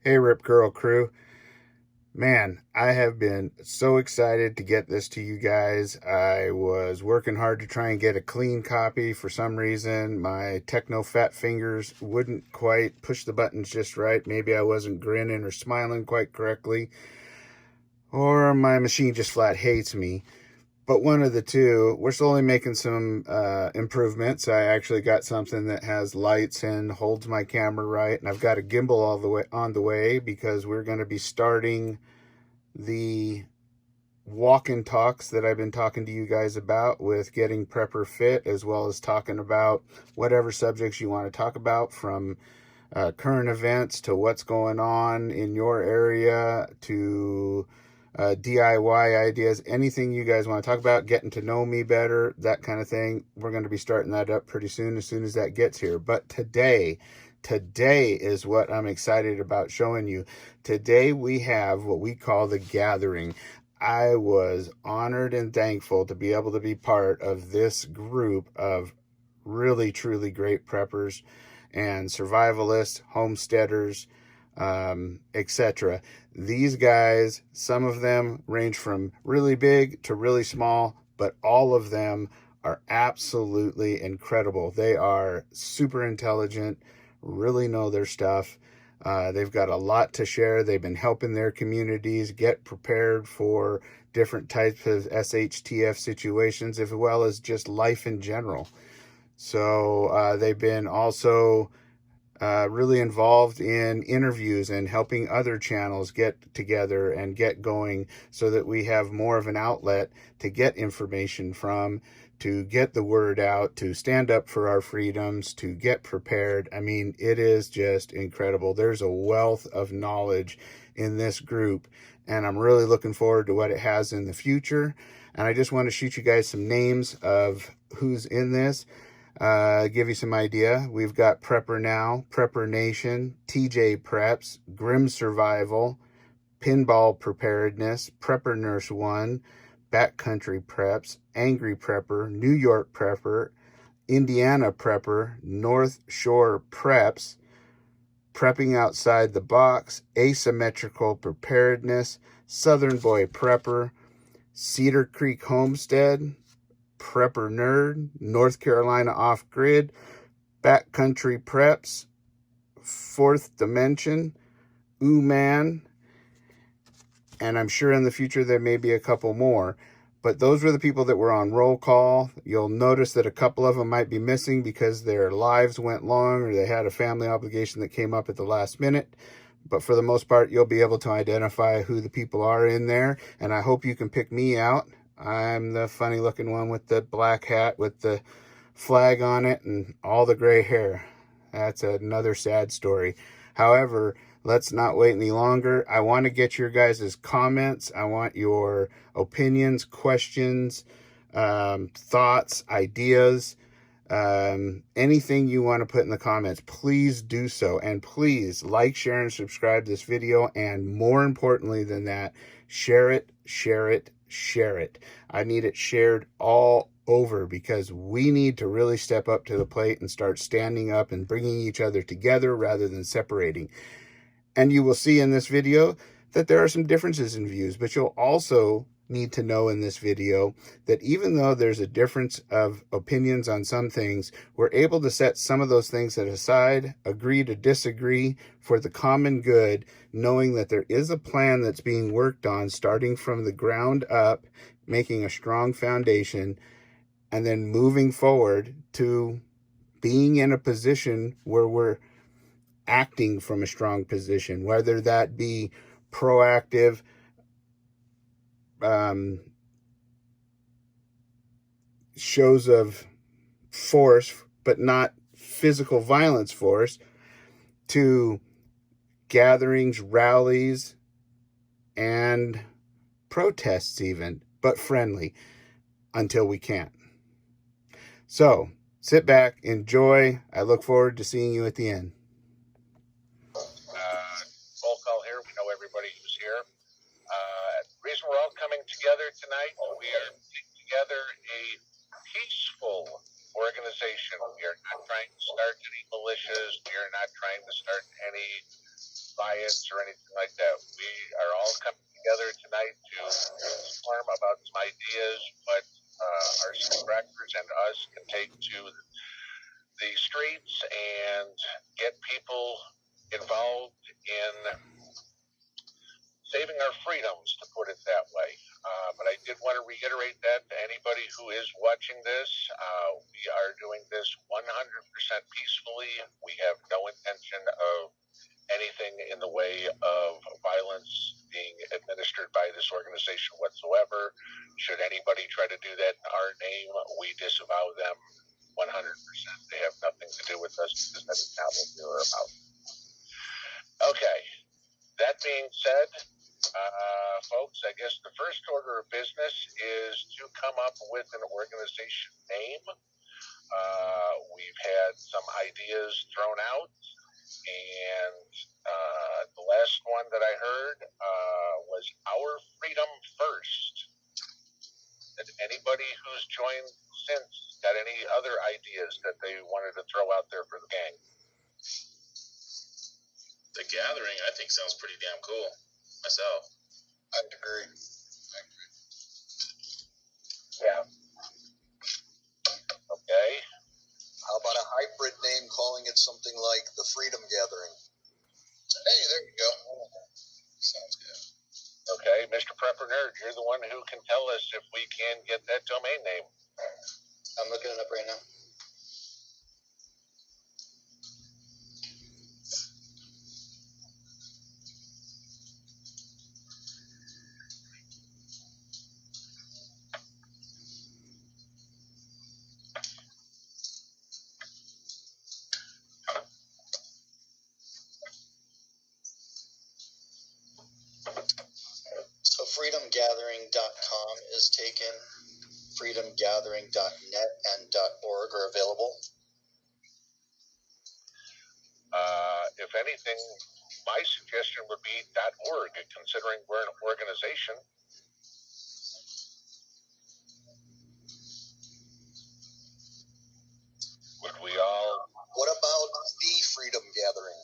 Hey, Rip Curl crew. Man, I have been so excited to get this to you guys. I was working hard to try and get a clean copy. For some reason, my techno fat fingers wouldn't quite push the buttons just right. Maybe I wasn't grinning or smiling quite correctly, or my machine just flat hates me. But one of the two. We're slowly making some improvements. I actually got something that has lights and holds my camera right, and I've got a gimbal all the way on the way because we're going to be starting the walk-in talks that I've been talking to you guys about with getting Prepper fit, as well as talking about whatever subjects you want to talk about, from current events to what's going on in your area to DIY ideas, anything you guys want to talk about, getting to know me better, that kind of thing. We're going to be starting that up pretty soon as that gets here. But today is what I'm excited about showing you. Today we have what we call the gathering. I was honored and thankful to be able to be part of this group of really, truly great preppers and survivalists, homesteaders, etc. These guys, some of them range from really big to really small, but all of them are absolutely incredible. They are super intelligent, really know their stuff. They've got a lot to share. They've been helping their communities get prepared for different types of SHTF situations, as well as just life in general. So they've been also really involved in interviews and helping other channels get together and get going so that we have more of an outlet to get information from, to get the word out, to stand up for our freedoms, to get prepared. I mean, it is just incredible. There's a wealth of knowledge in this group, and I'm really looking forward to what it has in the future. And I just want to shoot you guys some names of who's in this. Give you some idea. We've got Prepper Now, Prepper Nation, TJ Preps, Grim Survival, Pinball Preparedness, Prepper Nurse 1, Backcountry Preps, Angry Prepper, New York Prepper, Indiana Prepper, North Shore Preps, Prepping Outside the Box, Asymmetrical Preparedness, Southern Boy Prepper, Cedar Creek Homestead, Prepper Nerd, North Carolina Off Grid, Backcountry Preps, Fourth Dimension, Ooh Man, and I'm sure in the future there may be a couple more. But those were the people that were on roll call. You'll notice that a couple of them might be missing because their lives went long or they had a family obligation that came up at the last minute. But for the most part, you'll be able to identify who the people are in there. And I hope you can pick me out. I'm the funny looking one with the black hat with the flag on it and all the gray hair. That's another sad story. However, let's not wait any longer. I want to get your guys' comments. I want your opinions, questions, thoughts, ideas, anything you want to put in the comments. Please do so. And please like, share, and subscribe this video. And more importantly than that, share it, share it, share it. I need it shared all over because we need to really step up to the plate and start standing up and bringing each other together rather than separating. And you will see in this video that there are some differences in views, but you'll also need to know in this video that even though there's a difference of opinions on some things, we're able to set some of those things aside, agree to disagree for the common good, knowing that there is a plan that's being worked on starting from the ground up, making a strong foundation, and then moving forward to being in a position where we're acting from a strong position, whether that be proactive, shows of force, but not physical violence force, to gatherings, rallies, and protests even, but friendly until we can't. So sit back, enjoy. I look forward to seeing you at the end. Roll call here. We know everybody who's here. The reason we're all coming together tonight, we are putting together a peaceful organization. We are not trying to start any militias. We are not trying to start any riots or anything like that. We are all coming together tonight to brainstorm about some ideas what our directors and us can take to the streets and get people involved in saving our freedoms, to put it that way. But I did want to reiterate that to anybody who is watching this. We are doing this 100% peacefully. We have no intention of anything in the way of violence being administered by this organization whatsoever. Should anybody try to do that in our name, we disavow them 100%. They have nothing to do with us because that is not what we're about. Okay, that being said, folks, I guess the first order of business is to come up with an organization name. We've had some ideas thrown out, and the last one that I heard was Our Freedom First. Did anybody who's joined since got any other ideas that they wanted to throw out there for the gang? The Gathering, I think, sounds pretty damn cool myself. I agree. Yeah. Okay. How about a hybrid name calling it something like the Freedom Gathering? Hey, there you go. Sounds good. Okay, Mr. Prepper Nerd, you're the one who can tell us if we can get that domain name. I'm looking it up right now. So freedomgathering.com is taken. freedomgathering.net and .org are available. If anything, my suggestion would be .org, considering we're an organization. Would we all? What about the Freedom Gathering?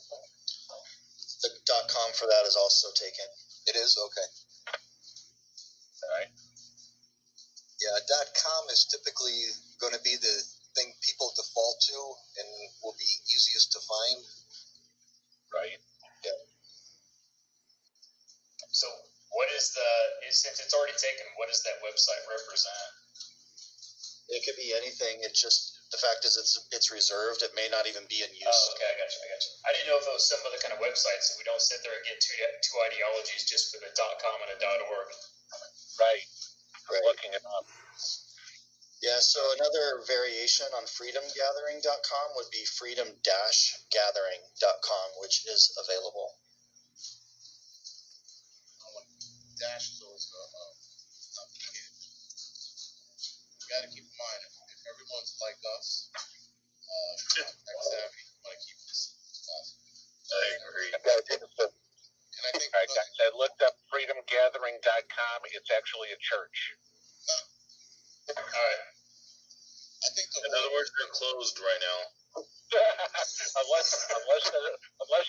The .com for that is also taken. It is? Okay. Right. Yeah, .com is typically going to be the thing people default to and will be easiest to find. Right. Yeah. So what is since it's already taken, what does that website represent? It could be anything. It just, the fact is it's reserved. It may not even be in use. Oh, okay, I got you. I didn't know if it was some other kind of website, so we don't sit there and get two ideologies just for the .com and a .org. Right. Right. Looking it up. Yeah, so another variation on freedomgathering.com would be freedom-gathering.com, which is available. Dash is always complicated. You got to keep in mind, if everyone's like us, tech savvy, you want to keep this as possible. I agree. And I think All right, guys, I looked up freedomgathering.com. It's actually a church. All right. I think In other words, they're closed right now. unless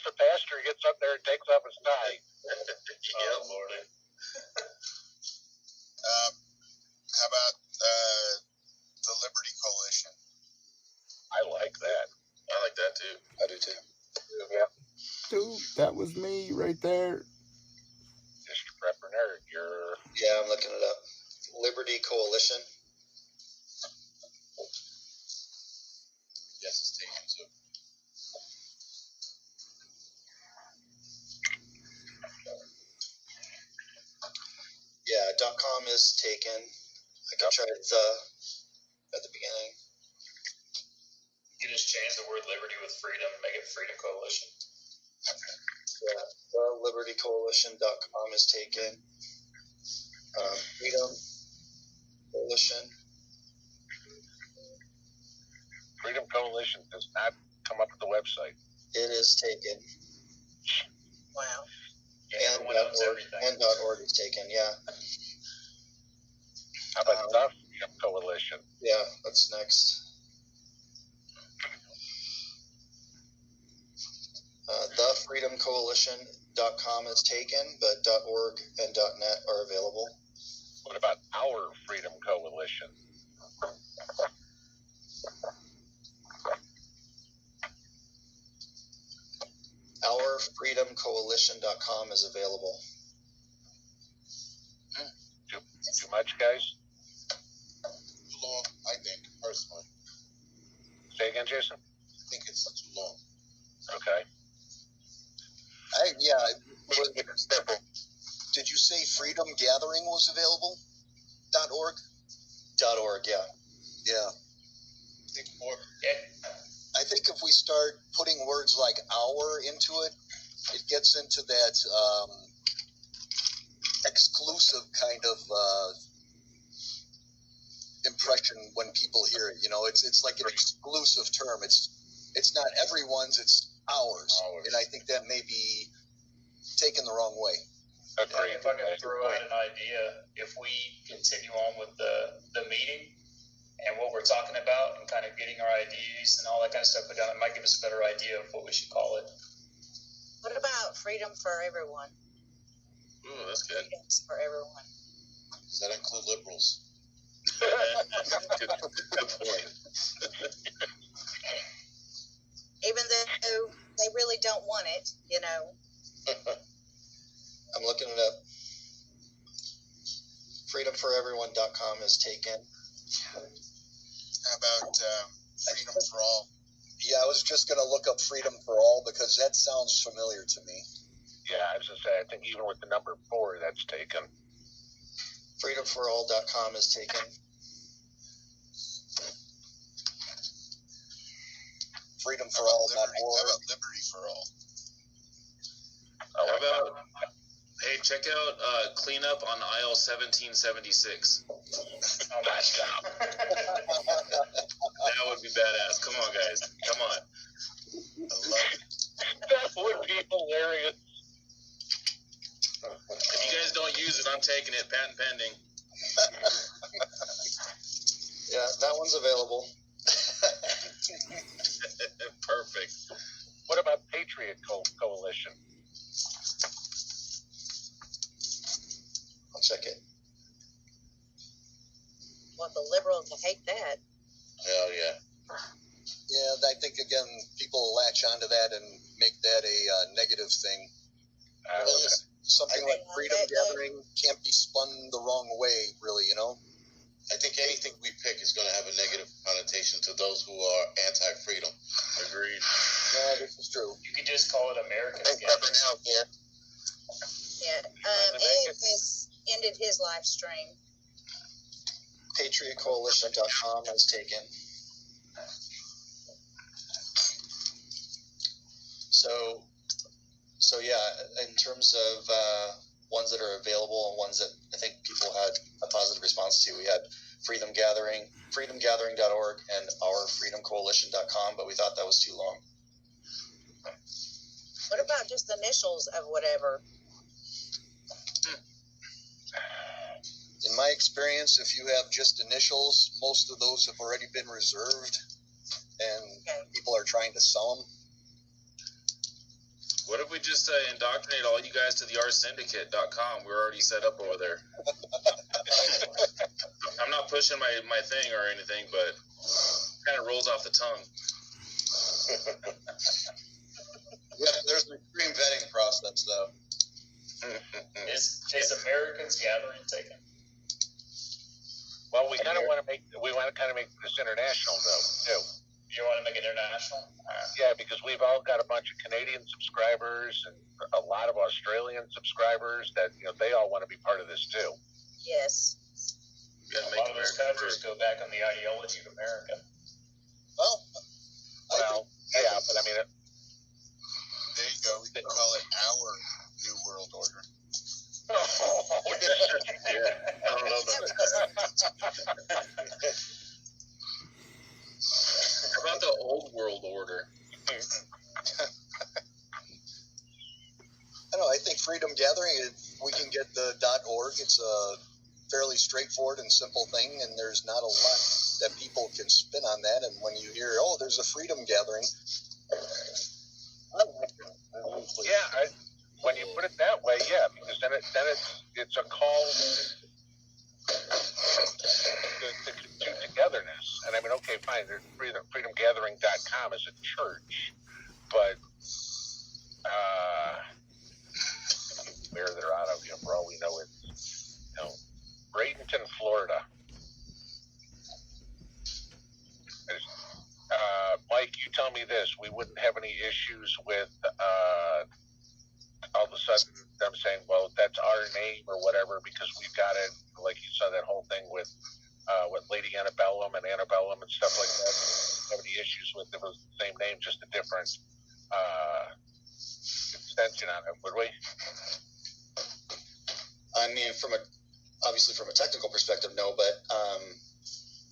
the pastor gets up there and takes off his tie. Yeah, Lord. how about the Liberty Coalition? I like that. I like that too. I do too. Yeah. Dude, that was me right there. Mr. Prepper Nerd, you're... Yeah, I'm looking it up. Liberty Coalition. Yes, it's taken too. Yeah, .com is taken. I can try the at the beginning. You can just change the word liberty with freedom, make it Freedom Coalition. Yeah, the libertycoalition.com is taken. Freedom Coalition. Freedom Coalition does not come up with the website. It is taken. Wow. And everyone owns everything. And .org is taken, yeah. How about the Freedom Coalition? Yeah, that's next. OurFreedomCoalition.com is taken, but .org and .net are available. What about Our Freedom Coalition? OurFreedomCoalition.com is available. Too much, guys? Too long, I think, personally. Say again, Jason? I think it's too long. Okay. Did you say Freedom Gathering was available? .org? .org, yeah. Yeah. I think more. I think if we start putting words like our into it, it gets into that exclusive kind of impression when people hear it. You know, it's like an exclusive term. It's not everyone's, it's ours. And I think that may be taken the wrong way. Agreed. If I can throw out an idea, if we continue on with the meeting and what we're talking about and kind of getting our IDs and all that kind of stuff put down, it might give us a better idea of what we should call it. What about freedom for everyone? Ooh, that's good. Freedoms for everyone. Does that include liberals? Good point. Even though they really don't want it, you know. I'm looking it up. FreedomForEveryone.com is taken. How about freedom for all? Yeah, I was just going to look up Freedom for All because that sounds familiar to me. Yeah, I was going to say, I think even with the number 4, that's taken. FreedomForAll.com is taken. FreedomForAll.org. How about Liberty for all? How about, hey, check out cleanup on aisle 1776. Oh my God. That would be badass. Come on, guys. Come on. I love it. That would be hilarious. If you guys don't use it, I'm taking it. Patent pending. Yeah, that one's available. Perfect. What about Patriot Coalition? I'll check it. Well, the liberals will hate that. Hell yeah. Yeah, I think, again, people latch onto that and make that a negative thing. Something like freedom gathering can't be spun the wrong way, really, you know? I think anything we pick is going to have a negative connotation to those who are anti-freedom. Agreed. Yeah, this is true. You could just call it American. Now, yeah. Yeah. Ed has ended his live stream. PatriotCoalition.com is taken. So yeah, in terms of ones that are available and ones that I think people had a positive response to, we had Freedom Gathering, freedomgathering.org, and OurFreedomCoalition.com, but we thought that was too long. What about just initials of whatever? In my experience, if you have just initials, most of those have already been reserved, and people are trying to sell them. What if we just indoctrinate all you guys to the rsyndicate.com? We're already set up over there. I'm not pushing my thing or anything, but it kind of rolls off the tongue. Yeah, there's an extreme vetting process, though. Is Americans Gathering taken? Well, we kind of want to make this international, though, too. You want to make it international? Yeah, because we've all got a bunch of Canadian subscribers and a lot of Australian subscribers that, you know, they all want to be part of this too. Yes. A lot of those countries go back on the ideology of America. Well, yeah, but I mean, There you go. We can call it our New World Order. Yeah, I don't know about that. How about the old world order? I don't know. I think Freedom Gathering, if we can get the .org, it's a fairly straightforward and simple thing, and there's not a lot that people can spin on that. And when you hear, oh, there's a Freedom Gathering, I like that. yeah, When you put it that way, yeah, because then it's a call to togetherness. And I mean, okay, fine, freedomgathering.com is a church, but where they're out of, for all we know, it's Bradenton, Florida. Mike, you tell me this: we wouldn't have any issues with all of a sudden them saying, "Well, that's our name" or whatever, because we've got it. Like you saw that whole thing with Lady Antebellum and stuff like that. Have any issues with it? It was the same name, just a different extension on it, would we? I mean, obviously from a technical perspective, no, but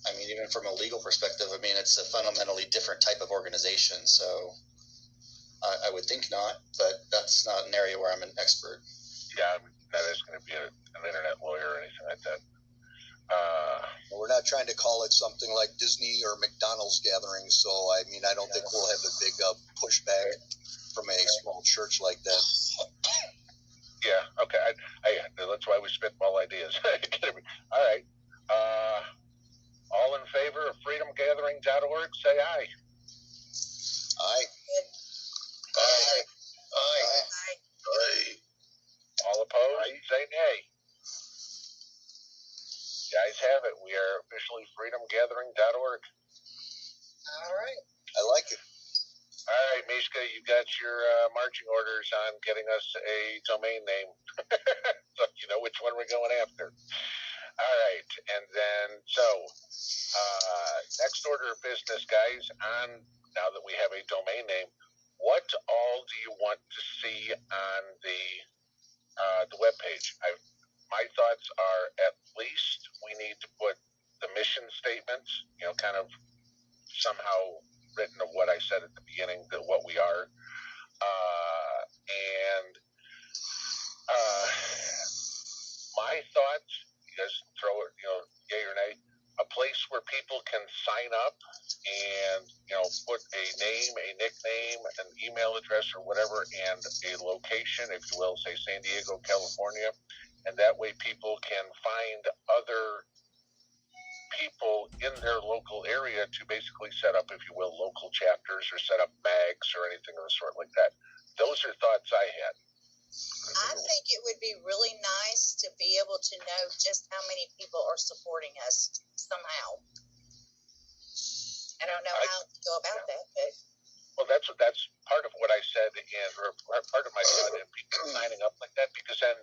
I mean, even from a legal perspective, I mean, it's a fundamentally different type of organization, so I would think not, but that's not an area where I'm an expert. Yeah, I'm not as going to be an internet lawyer or anything like that. We're not trying to call it something like Disney or McDonald's gathering, so I mean, I don't think we'll have a big pushback from a small church like that. Yeah, okay. That's why we spitball ideas. All right. All in favor of freedomgathering.org, say aye. Aye. Aye. Aye. Aye. All opposed, say nay. You guys have it. We are officially freedomgathering.org. All right. I like it. All right, Mishka, you got your marching orders on getting us a domain name. So you know which one we're going after. All right, and then next order of business, guys, now that we have a domain name, what all do you want to see on the webpage? My thoughts are, at least we need to put the mission statements, kind of somehow written of what I said at the beginning, what we are, and my thoughts. You guys throw it, yay or nay. A place where people can sign up and put a name, a nickname, an email address, or whatever, and a location, if you will, say San Diego, California, and that way people can find other people in their local area to basically set up, if you will, local chapters or set up mags or anything of the sort like that. Those are thoughts I had. I think it would be really nice to be able to know just how many people are supporting us somehow. I don't know how to go about that, but well, that's part of what I said, or part of my thought in people signing up like that, because then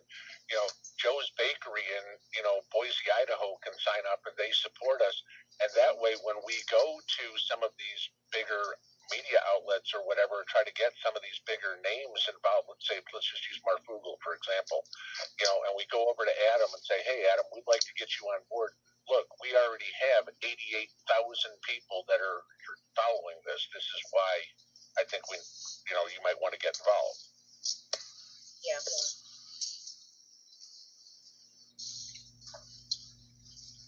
Joe's Bakery in Boise, Idaho can sign up and they support us, and that way when we go to some of these bigger media outlets or whatever, try to get some of these bigger names involved. Let's just use Marfugel, for example, and we go over to Adam and say, hey, Adam, we'd like to get you on board. Look, we already have 88,000 people that are following this. This is why I think you might want to get involved. yeah.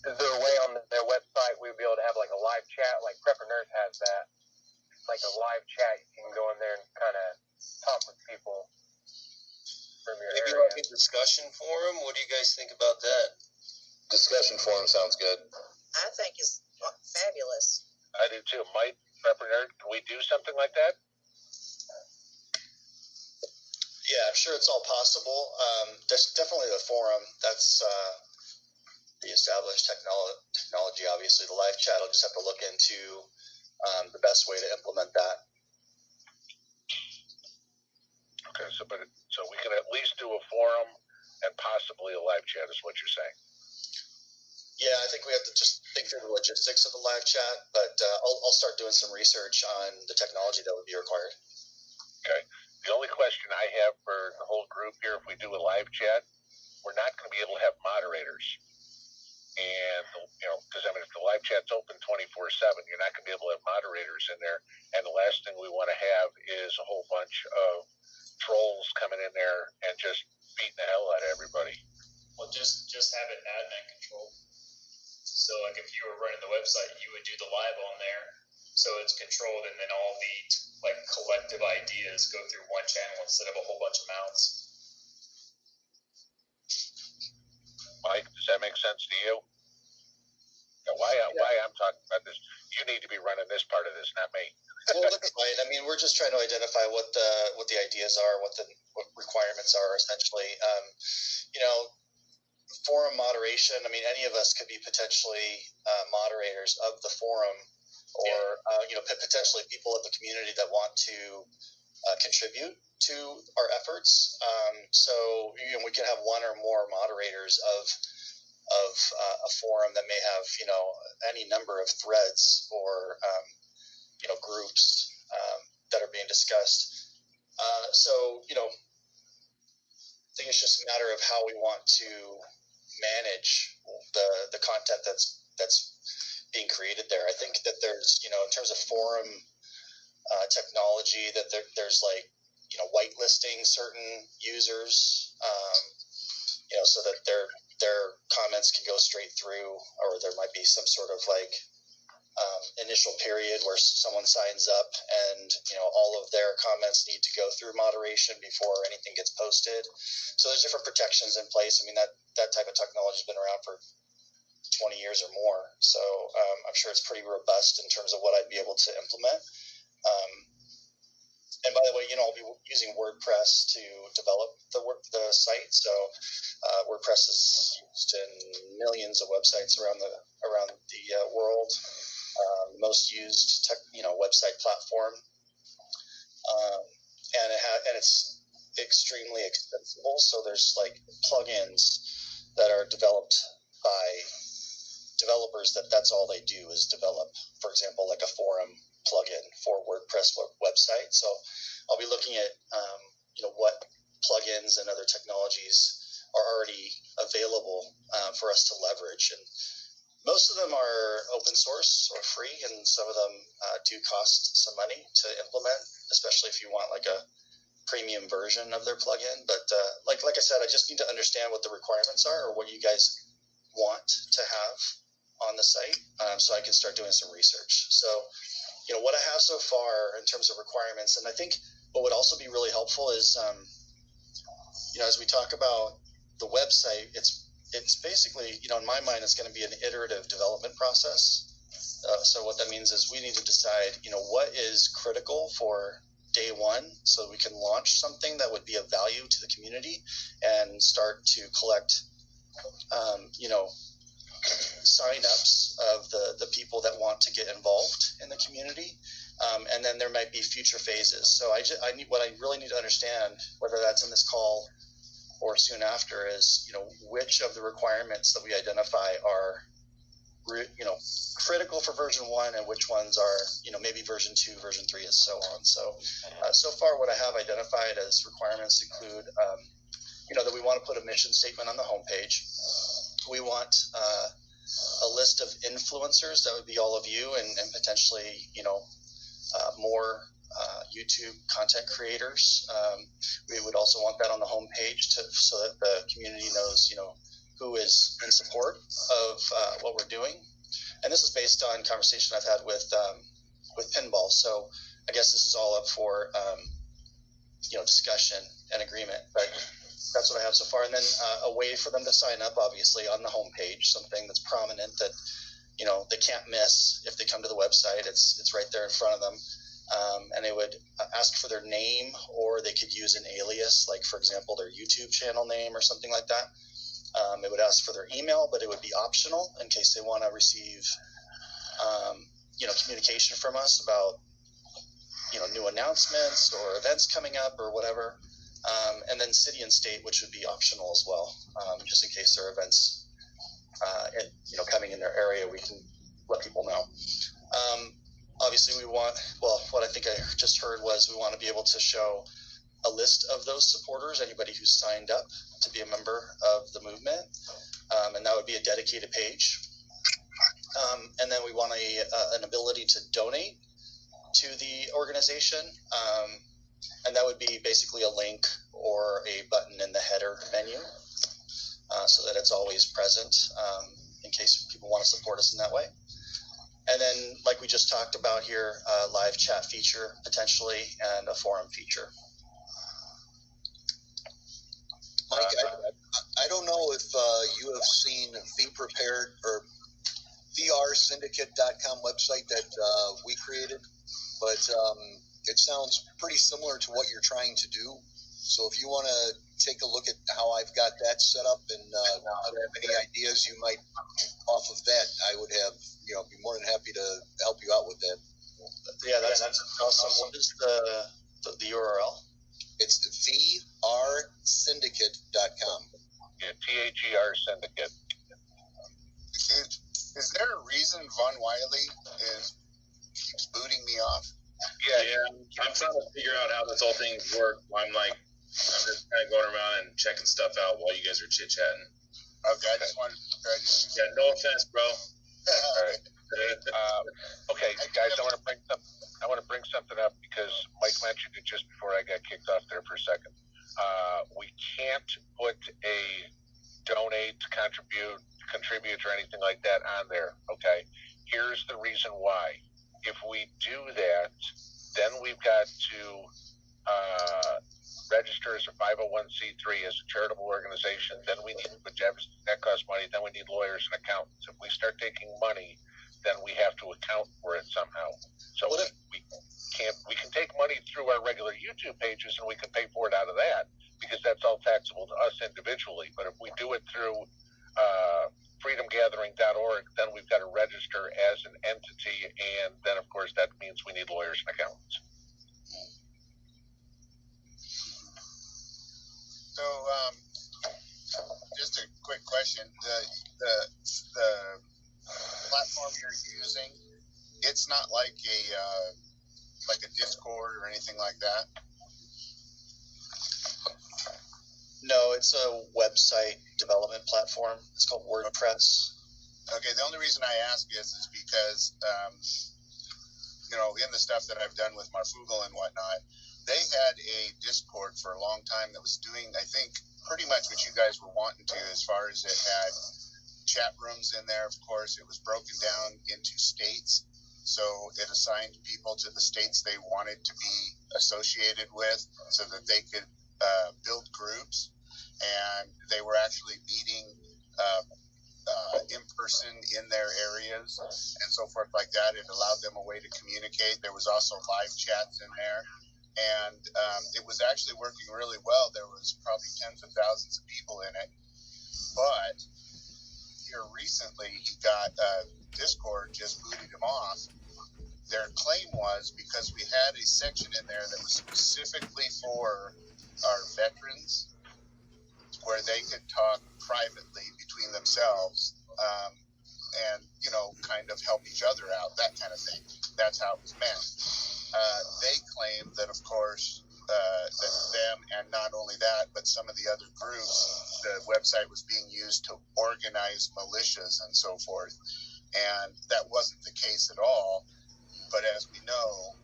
Is there a way on their website we'd be able to have like a live chat, like Prepper Nurse has that, like a live chat? You can go in there and kind of talk with people from your Maybe area. like a discussion forum. What do you guys think about that? Discussion forum sounds good. I think it's fabulous. I do too. Mike, Prepper Nerd, can we do something like that? Yeah, I'm sure it's all possible. There's definitely the forum. That's the established technology. Obviously, the live chat. I'll just have to look into the best way to implement that. Okay, so we can at least do a forum and possibly a live chat, is what you're saying. Yeah, I think we have to just think through the logistics of the live chat, but I'll start doing some research on the technology that would be required. Okay. The only question I have for the whole group here, if we do a live chat, we're not going to be able to have moderators. And, because if the live chat's open 24/7, you're not going to be able to have moderators in there. And the last thing we want to have is a whole bunch of trolls coming in there and just beating the hell out of everybody. Well, just have it admin control. So, like, if you were running the website, you would do the live on there. so it's controlled, and then all the like collective ideas go through one channel instead of a whole bunch of mouths. Mike, does that make sense to you? Why I'm talking about this? You need to be running this part of this, not me. Well, that's fine. I mean, we're just trying to identify what the ideas are, what requirements are, essentially. Forum moderation. I mean, any of us could be potentially moderators of the forum, or potentially people of the community that want to contribute to our efforts. So we can have one or more moderators of a forum that may have any number of threads or groups that are being discussed. So I think it's just a matter of how we want to manage the content that's being created there. I think that there's in terms of forum technology, that there's like whitelisting certain users, so that their comments can go straight through, or there might be some sort of like initial period where someone signs up and all of their comments need to go through moderation before anything gets posted. So there's different protections in place. I mean, that type of technology has been around for 20 years or more, so I'm sure it's pretty robust in terms of what I'd be able to implement. And by the way, I'll be using WordPress to develop the site. So WordPress is used in millions of websites around the world. Most used website platform, and it's extremely extensible. So there's like plugins that are developed by developers that's all they do is develop. For example, like a forum plugin for WordPress website. So I'll be looking at what plugins and other technologies are already available for us to leverage, and most of them are open source or free, and some of them do cost some money to implement, especially if you want like a premium version of their plugin. But like I said, I just need to understand what the requirements are, or what you guys want to have on the site, so I can start doing some research. So what I have so far in terms of requirements, and I think what would also be really helpful is as we talk about the website, it's basically, in my mind, it's going to be an iterative development process. So what that means is we need to decide, what is critical for day one, so we can launch something that would be of value to the community and start to collect, sign-ups of the people that want to get involved in the community. And then there might be future phases. So what I really need to understand, whether that's in this call or soon after, is which of the requirements that we identify are critical for version 1, and which ones are maybe version 2, version 3, and so on. So far what I have identified as requirements include that we want to put a mission statement on the homepage. We want a list of influencers, that would be all of you, and potentially more YouTube content creators. We would also want that on the homepage so that the community knows, who is in support of what we're doing. And this is based on conversation I've had with Pinball. So I guess this is all up for discussion and agreement. But that's what I have so far. And then a way for them to sign up, obviously, on the homepage, something that's prominent that they can't miss if they come to the website. It's right there in front of them. And they would ask for their name, or they could use an alias, like, for example, their YouTube channel name or something like that. It would ask for their email, but it would be optional in case they want to receive, communication from us about, new announcements or events coming up or whatever. And then city and state, which would be optional as well, just in case there are events, coming in their area, we can let people know. Obviously, what I think I just heard was we want to be able to show a list of those supporters, anybody who's signed up to be a member of the movement, and that would be a dedicated page. And then we want an ability to donate to the organization, and that would be basically a link or a button in the header menu, so that it's always present in case people want to support us in that way. And then, like we just talked about here, a live chat feature potentially, and a forum feature. Mike, I don't know if you have seen the Prepared or vrsyndicate.com website that we created, but it sounds pretty similar to what you're trying to do. So if you want to take a look at how I've got that set up and have any ideas you might off of that, I would have, be more than happy to help you out with that. Yeah, that's awesome. What is the URL? It's vrsyndicate.com. Yeah, THER Syndicate. Is there a reason Von Wiley keeps booting me off? Yeah. I'm trying to figure out how this whole thing works. I'm just kind of going around and checking stuff out while you guys are chit chatting. Okay, I just wanted to try to. Yeah, no offense, bro. All right. Okay, guys, I want to bring something up because Mike mentioned it just before I got kicked off there for a second. We can't put a donate, contribute, or anything like that on there. Okay, here's the reason why. If we do that, then we've got to register as a 501c3 as a charitable organization. Then we need that costs money. Then we need lawyers and accountants. If we start taking money, then we have to account for it somehow. So we can take money through our regular YouTube pages and we can pay for it out of that because that's all taxable to us individually. But if we do it through freedomgathering.org, then we've got to register as an entity, and then of course that means we need lawyers and accountants. So, just a quick question: the platform you're using, it's not like a Discord or anything like that. No, it's a website development platform. It's called WordPress. Okay, the only reason I ask is because in the stuff that I've done with Marfugel and whatnot, they had a Discord for a long time that was doing, I think, pretty much what you guys were wanting to, as far as it had chat rooms in there. Of course, it was broken down into states, so it assigned people to the states they wanted to be associated with so that they could build groups, and they were actually meeting in person in their areas and so forth like that. It allowed them a way to communicate. There was also live chats in there, and it was actually working really well. There was probably tens of thousands of people in it, but here recently he got Discord just booted him off. Their claim was because we had a section in there that was specifically for our veterans, where they could talk privately between themselves, and kind of help each other out, that kind of thing. That's how it was meant. They claim that, of course, that them, and not only that, but some of the other groups, the website was being used to organize militias and so forth, and that wasn't the case at all. But as we know,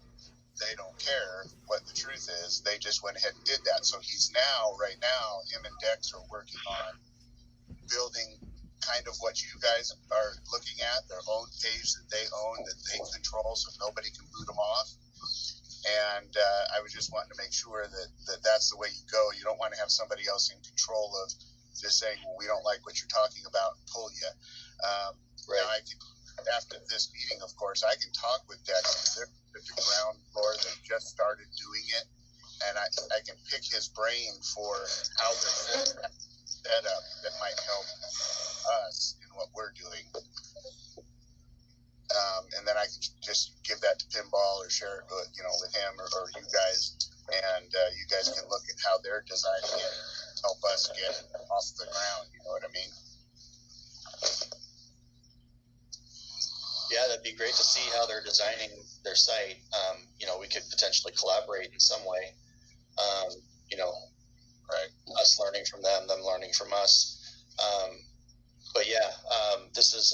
they don't care what the truth is. They just went ahead and did that. So right now, him and Dex are working on building kind of what you guys are looking at, their own page that they own, that they control, so nobody can boot them off. And I was just wanting to make sure that that's the way you go. You don't want to have somebody else in control of just saying, well, we don't like what you're talking about, and pull you. Right. Now, after this meeting, of course, I can talk with Dex, because they're at the ground floor that just started doing it, and I can pick his brain for how they're set up that might help us in what we're doing. And then I can just give that to Pinball or share it with him or you guys, and you guys can look at how they're designing it, help us get off the ground. You know what I mean? Yeah, that'd be great to see how they're designing their site. We could potentially collaborate in some way. Right. Us learning from them learning from us. But yeah, this is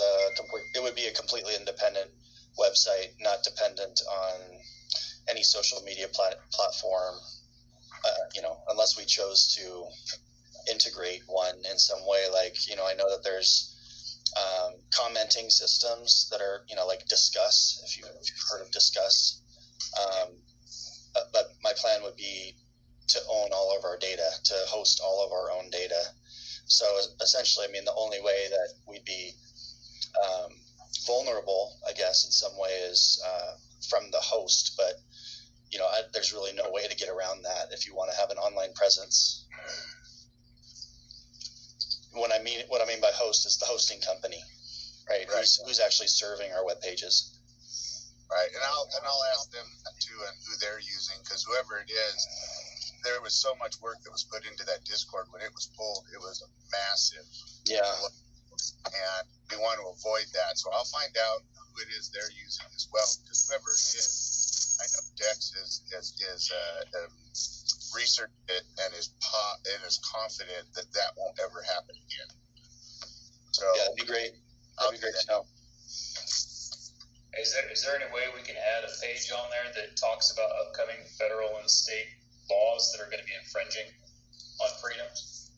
it would be a completely independent website, not dependent on any social media platform. Unless we chose to integrate one in some way. Like, I know that there's commenting systems that are, like Discuss, if you've heard of Discuss. But my plan would be to own all of our data, to host all of our own data. So essentially, the only way that we'd be vulnerable, I guess, in some way is from the host. But, there's really no way to get around that if you want to have an online presence. What I mean by host is the hosting company, right? Who's actually serving our web pages. Right, and I'll ask them too and who they're using, because whoever it is, there was so much work that was put into that Discord when it was pulled. It was massive. Yeah. And we want to avoid that, so I'll find out who it is they're using as well. Because whoever it is, I know Dex is researched it and is confident that won't ever happen again. So yeah, that'd be great. That'd be great to know. Is there any way we can add a page on there that talks about upcoming federal and state laws that are going to be infringing on freedoms?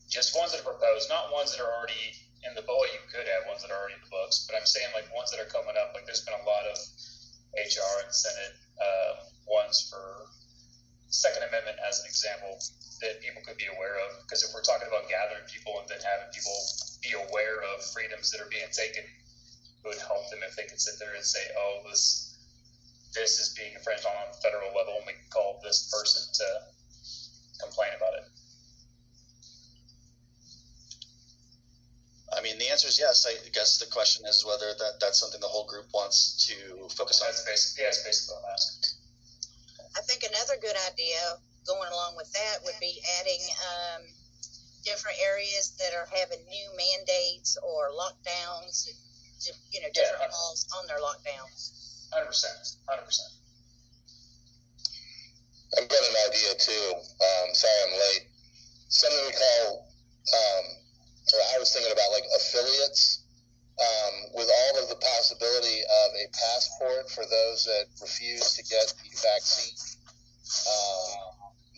Just ones that are proposed, not ones that are already in the book. You could have ones that are already in the books, but I'm saying like ones that are coming up. Like there's been a lot of HR and Senate ones for Second Amendment as an example that people could be aware of. Because if we're talking about gathering people and then having people be aware of freedoms that are being taken, it would help them if they could sit there and say, oh, this is being infringed on a federal level, and we can call this person to complain about it. The answer is yes. I guess the question is whether that's something the whole group wants to focus on. That's basically what I'm asking. I think another good idea going along with that would be adding different areas that are having new mandates or lockdowns, different laws on their lockdowns. 100%. I've got an idea too. Sorry I'm late. Something we call, or I was thinking about like affiliates, with all of the possibility of a passport for those that refuse to get the vaccine.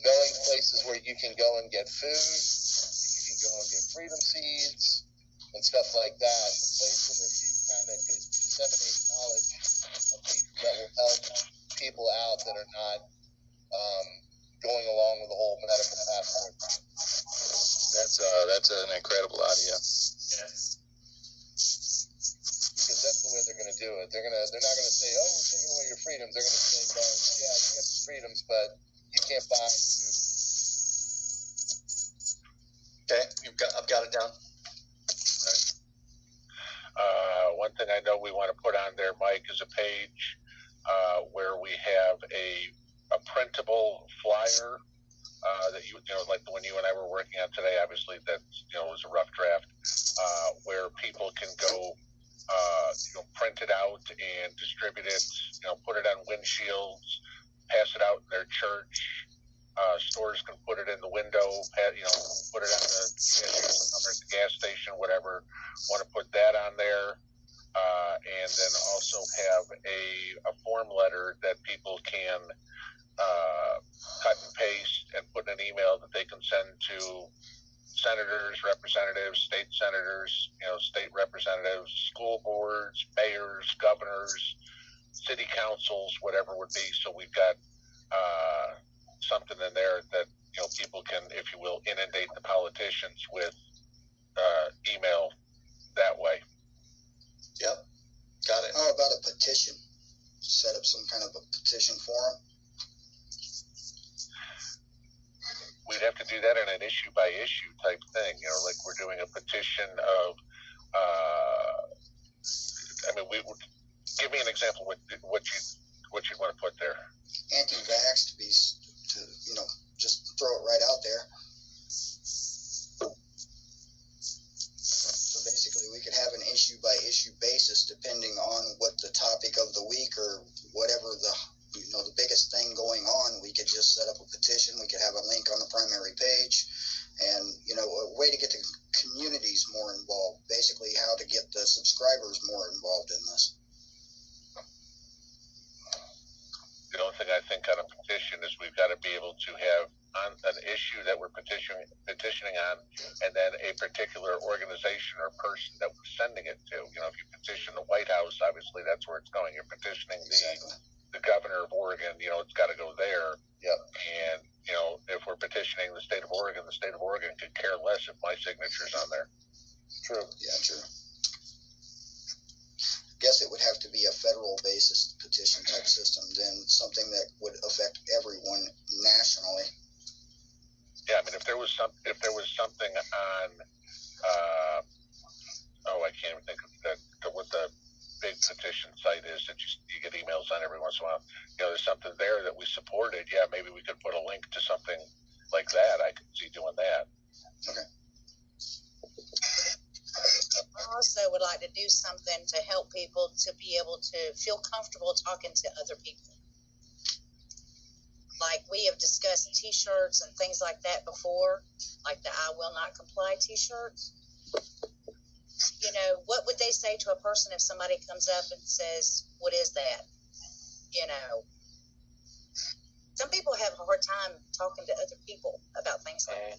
Knowing places where you can go and get food, you can go and get freedom seeds and stuff like that. A place where you kind of could disseminate knowledge of people that will help people out that are not going along with the whole medical passport. That's an incredible idea. Yeah. Because that's the way they're going to do it. They're not going to say, "Oh, we're taking away your freedoms." They're going to say, "No, yeah, you get the freedoms, but you can't buy food." Okay, I've got it down. One thing I know we want to put on there, Mike, is a page where we have a printable flyer that like the one you and I were working on today. Obviously, that was a rough draft, where people can go, print it out and distribute it. Put it on windshields, pass it out in their church. Stores can put it in the window, put it on the gas station, whatever. Want to put that on there, and then also have a form letter that people can cut and paste and put in an email that they can send to senators, representatives, state senators, state representatives, school boards, mayors, governors, city councils, whatever would be. So we've got something in there that people can, if you will, inundate the politicians with email that way. Yep, got it. How about a petition? Set up some kind of a petition forum. We'd have to do that in an issue by issue type thing, like we're doing a petition of. Give me an example. What you'd want to put there? Anti-vax just throw it right out there. So basically, we could have an issue by issue basis depending on what the topic of the week or whatever the biggest thing going on. We could just set up a petition. We could have a link on the primary page, and a way to get the communities more involved. Basically, how to get the subscribers more involved in this. The only thing I think on a petition is we've got to be able to have an issue that we're petitioning on, and then a particular organization or person that we're sending it to. You know, if you petition the White House, obviously that's where it's going. You're petitioning the governor of Oregon, you know, it's got to go there. Yep. And, you know, if we're petitioning the state of Oregon could care less if my signature's on there. True. Yeah, true. Guess it would have to be a federal basis petition type system, then something that would affect everyone nationally. Yeah, I mean, if there was something on, I can't even think of what the big petition site is that you get emails on every once in a while. You know, there's something there that we supported. Yeah, maybe we could put a link to something like that. I could see doing that. Okay. I also would like to do something to help people to be able to feel comfortable talking to other people. Like we have discussed T-shirts and things like that before, like the I will not comply T-shirts. You know, what would they say to a person if somebody comes up and says, what is that? You know, some people have a hard time talking to other people about things like that.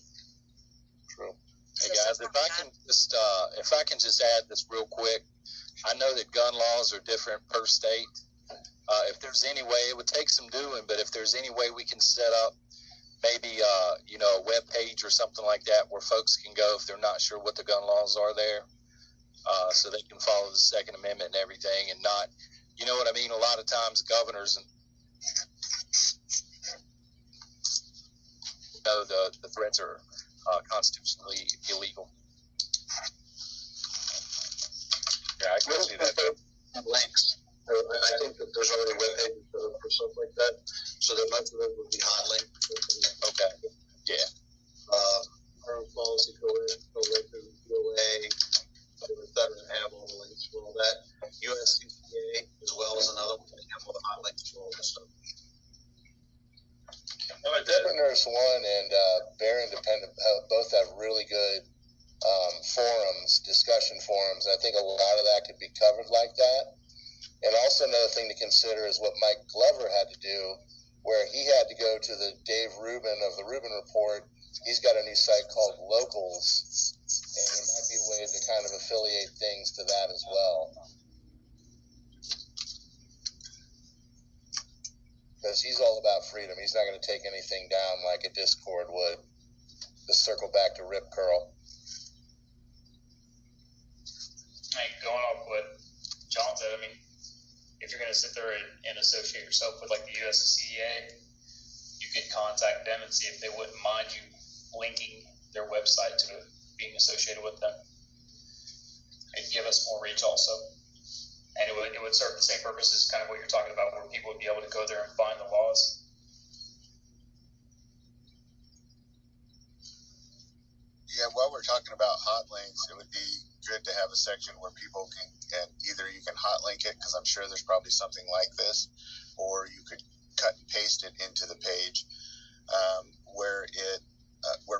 True. Hey guys, if I can just add this real quick, I know that gun laws are different per state. If there's any way, it would take some doing, but if there's any way we can set up maybe a web page or something like that where folks can go if they're not sure what the gun laws are there, so they can follow the Second Amendment and everything, and not, you know what I mean? A lot of times governors and the threats are constitutionally illegal. Yeah, I can see that. Links. I think that there's already web pages for stuff like that, so that most of them would be hot links. Okay. Yeah. Foreign policy coalition, POA, etc. Have all the links for all that. USCCA as well as another one that have all the hot links for all this stuff. Nurse One and Bear Independent both have really good forums, discussion forums. I think a lot of that could be covered like that. And also another thing to consider is what Mike Glover had to do, where he had to go to the Dave Rubin of the Rubin Report. He's got a new site called Locals, and there might be a way to kind of affiliate things to that as well. Because he's all about freedom. He's not going to take anything down like a Discord would. To circle back to Rip Curl. Hey, going off what John said, I mean, if you're going to sit there and associate yourself with like the USCCA, you could contact them and see if they wouldn't mind you linking their website to being associated with them. It'd give us more reach also. And it would serve the same purpose as kind of what you're talking about, where people would be able to go there and find the laws. Yeah, while we're talking about hot links, it would be good to have a section where people can, and either you can hot link it, because I'm sure there's probably something like this, or you could cut and paste it into the page, where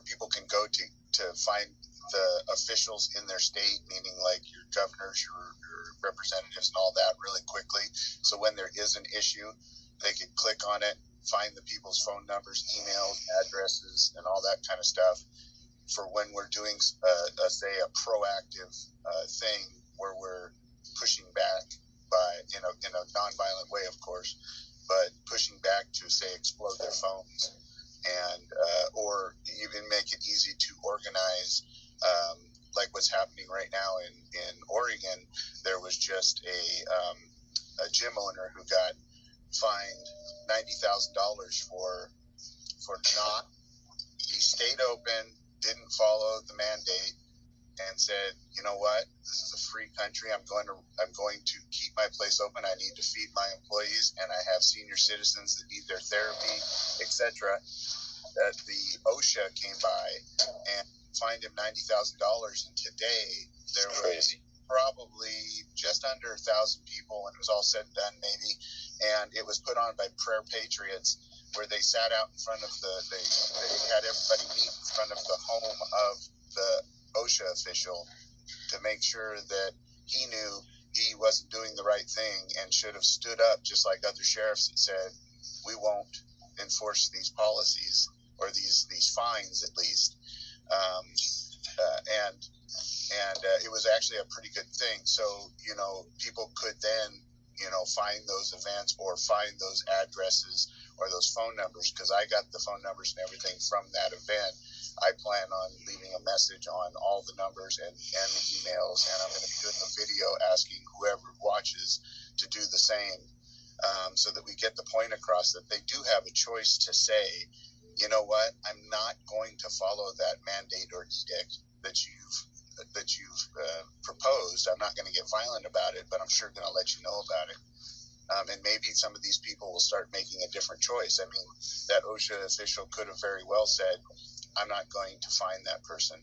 people can go to find the officials in their state, meaning like your governors, your representatives and all that really quickly. So when there is an issue, they can click on it, find the people's phone numbers, emails, addresses, and all that kind of stuff for when we're doing, say, a proactive thing where we're pushing back in a nonviolent way, of course, but pushing back to, say, explode their phones, and or even make it easy to organize, like what's happening right now in Oregon. There was just a gym owner who got fined $90,000 for not. He stayed open, didn't follow the mandate, and said, you know what, this is a free country. I'm going to keep my place open. I need to feed my employees, and I have senior citizens that need their therapy, etc. That the OSHA came by and fined him $90,000, and today there was probably just under 1,000 people, and it was all said and done maybe, and it was put on by Prayer Patriots, where they sat out in front of they had everybody meet in front of the home of the OSHA official to make sure that he knew he wasn't doing the right thing and should have stood up, just like other sheriffs that said, we won't enforce these policies, or these fines at least. And it was actually a pretty good thing. So, you know, people could then, you know, find those events or find those addresses or those phone numbers, because I got the phone numbers and everything from that event. I plan on leaving a message on all the numbers and the emails, and I'm going to be doing a video asking whoever watches to do the same, so that we get the point across that they do have a choice to say, you know what, I'm not going to follow that mandate or edict that you've proposed. I'm not going to get violent about it, but I'm sure going to let you know about it. And maybe some of these people will start making a different choice. I mean, that OSHA official could have very well said, I'm not going to find that person.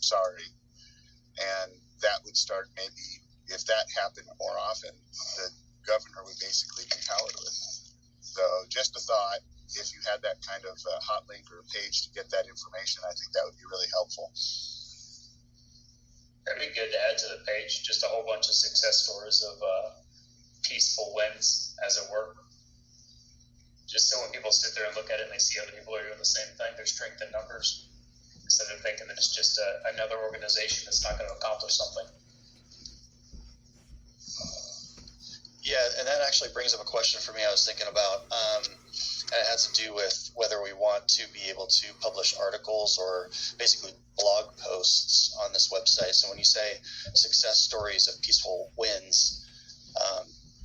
Sorry. And that would start, maybe, if that happened more often, the governor would basically be powerless. So just a thought, if you had that kind of hot link or page to get that information, I think that would be really helpful. It'd be good to add to the page just a whole bunch of success stories of peaceful wins, as it were. Just so when people sit there and look at it and they see other people are doing the same thing, there's strength in numbers, instead of thinking that it's just another organization that's not going to accomplish something. Yeah, and that actually brings up a question for me I was thinking about, and it has to do with whether we want to be able to publish articles or basically blog posts on this website. So when you say success stories of peaceful wins,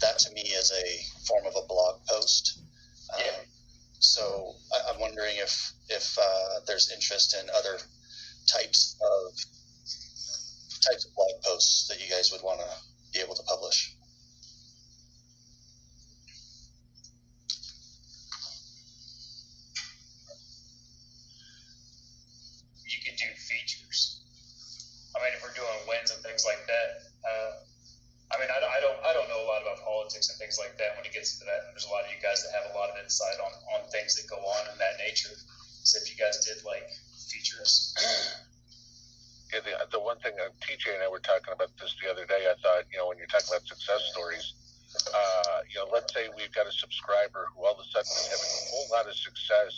that to me is a form of a blog post. So I'm wondering if there's interest in other types of blog posts that you guys would want to be able to publish. You could do features. I mean, if we're doing wins and things like that, I mean, I don't know a lot about politics and things like that when it gets to that. And there's a lot of you guys that have a lot of insight on things that go on in that nature. So if you guys did like features. Yeah, the one thing TJ and I were talking about this the other day, I thought, you know, when you're talking about success stories, you know, let's say we've got a subscriber who all of a sudden is having a whole lot of success,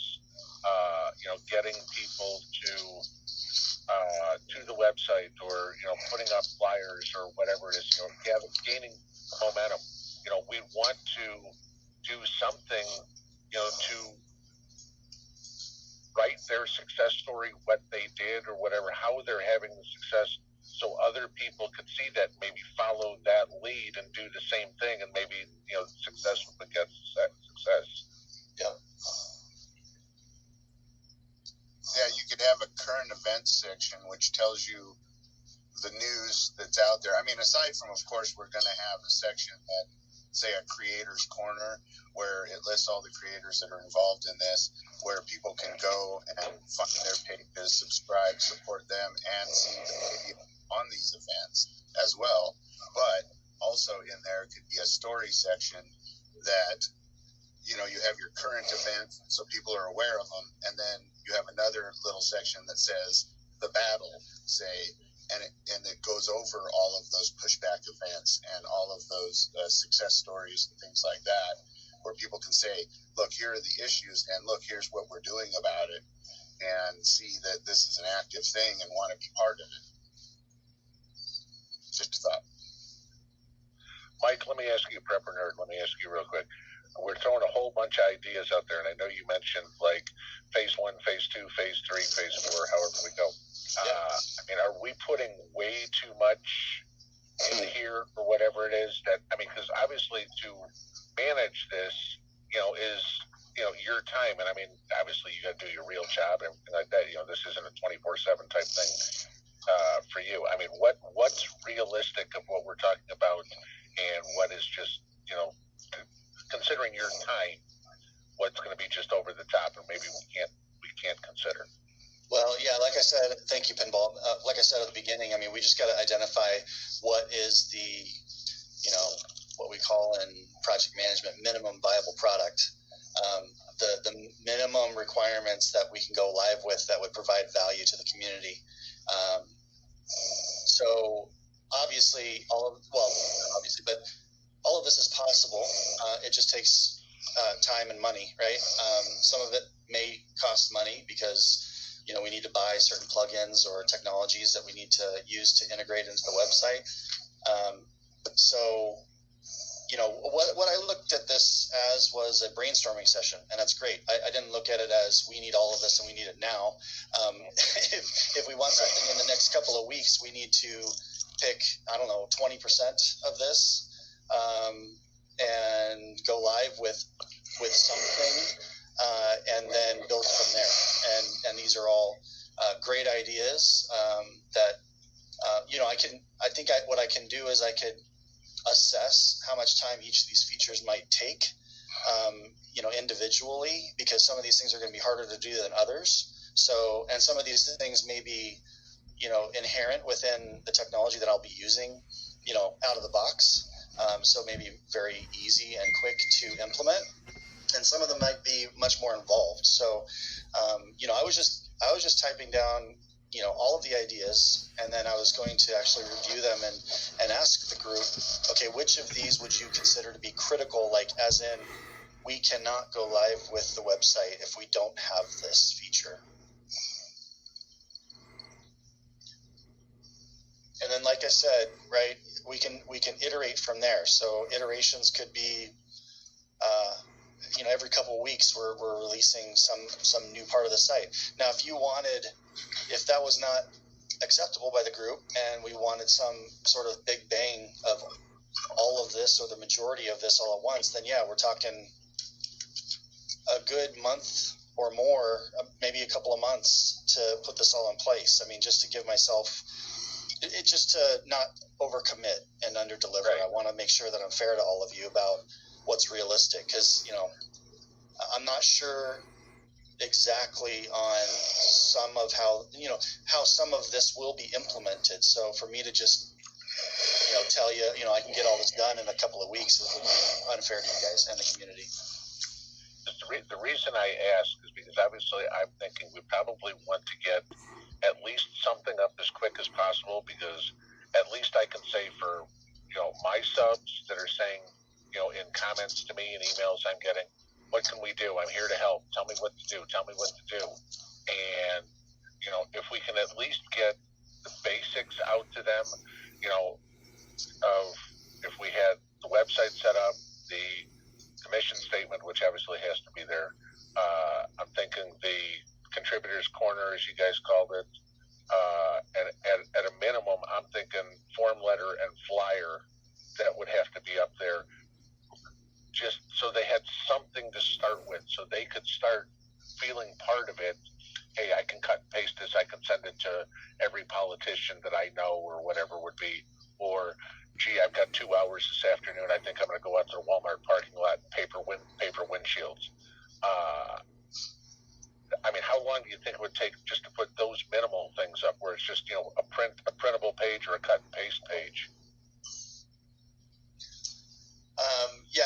you know, getting people to the website, or, you know, putting up flyers or whatever it is, you know, gaining momentum. You know, we want to do something, you know, to write their success story, what they did or whatever, how they're having the success, so other people could see that, maybe follow that lead and do the same thing, and maybe, you know, success will beget success. Yeah. Yeah, you could have a current events section which tells you the news that's out there. I mean, aside from, of course, we're going to have a section that, say, a creator's corner, where it lists all the creators that are involved in this, where people can go and find their pages, subscribe, support them, and see the video on these events as well. But also in there could be a story section that, you know, you have your current events, so people are aware of them, and then you have another little section that says the battle, say, and it goes over all of those pushback events and all of those success stories and things like that, where people can say, look, here are the issues, and look, here's what we're doing about it, and see that this is an active thing and want to be part of it. Just a thought. Mike, let me ask you, Prepper Nerd, let me ask you real quick. We're throwing a whole bunch of ideas out there, and I know you mentioned like phase 1, phase 2, phase 3, phase 4, however we go. I mean, are we putting way too much in here or whatever it is that, I mean, because obviously to manage this, you know, is, you know, your time. And I mean, obviously you got to do your real job and everything like that. You know, this isn't a 24/7 type thing for you. I mean, what's realistic of what we're talking about, and what is just, you know, considering your time, what's going to be just over the top and maybe we can't consider. Well, yeah, like I said, thank you, Pinball. Like I said at the beginning, I mean, we just got to identify what is the, you know, what we call in project management, minimum viable product. The minimum requirements that we can go live with that would provide value to the community. So obviously, but all of this is possible. It just takes time and money, right? Some of it may cost money because, we need to buy certain plugins or technologies that we need to use to integrate into the website. So, what I looked at this as was a brainstorming session, and that's great. I didn't look at it as we need all of this and we need it now. If we want something in the next couple of weeks, we need to pick, 20% of this and go live with something, and then build from there. And these are all great ideas that what I can do is I could assess how much time each of these features might take, individually, because some of these things are going to be harder to do than others. So, and some of these things may be, inherent within the technology that I'll be using, out of the box. So maybe very easy and quick to implement. And some of them might be much more involved. So, I was just typing down, all of the ideas, and then I was going to actually review them and ask the group, okay, which of these would you consider to be critical? Like, as in, we cannot go live with the website if we don't have this feature. And then, like I said, right, we can iterate from there. So iterations could be, every couple of weeks we're releasing some new part of the site. Now, if that was not acceptable by the group and we wanted some sort of big bang of all of this or the majority of this all at once, then yeah, we're talking a good month or more, maybe a couple of months to put this all in place. I mean, just to give myself, just to not overcommit and underdeliver. Right. I want to make sure that I'm fair to all of you about what's realistic, because, I'm not sure exactly on some of how some of this will be implemented. So for me to just, tell you, I can get all this done in a couple of weeks would be unfair to you guys and the community. The reason I ask is because obviously I'm thinking we probably want to get at least something up as quick as possible, because at least I can say for, my subs that are saying, in comments to me and emails I'm getting, what can we do? I'm here to help. Tell me what to do. Tell me what to do. And, if we can at least get the basics out to them, of if we had the website set up, the mission statement, which obviously has to be there. I'm thinking the contributors corner, as you guys called it, and at a minimum, I'm thinking form letter and flyer that would have to be up there, just so they had something to start with, so they could start feeling part of it. Hey, I can cut and paste this. I can send it to every politician that I know, or whatever would be. Or, gee, I've got 2 hours this afternoon. I think I'm going to go out to the Walmart parking lot and paper windshields. I mean, how long do you think it would take just to put those minimal things up, where it's just, a printable page or a cut and paste page?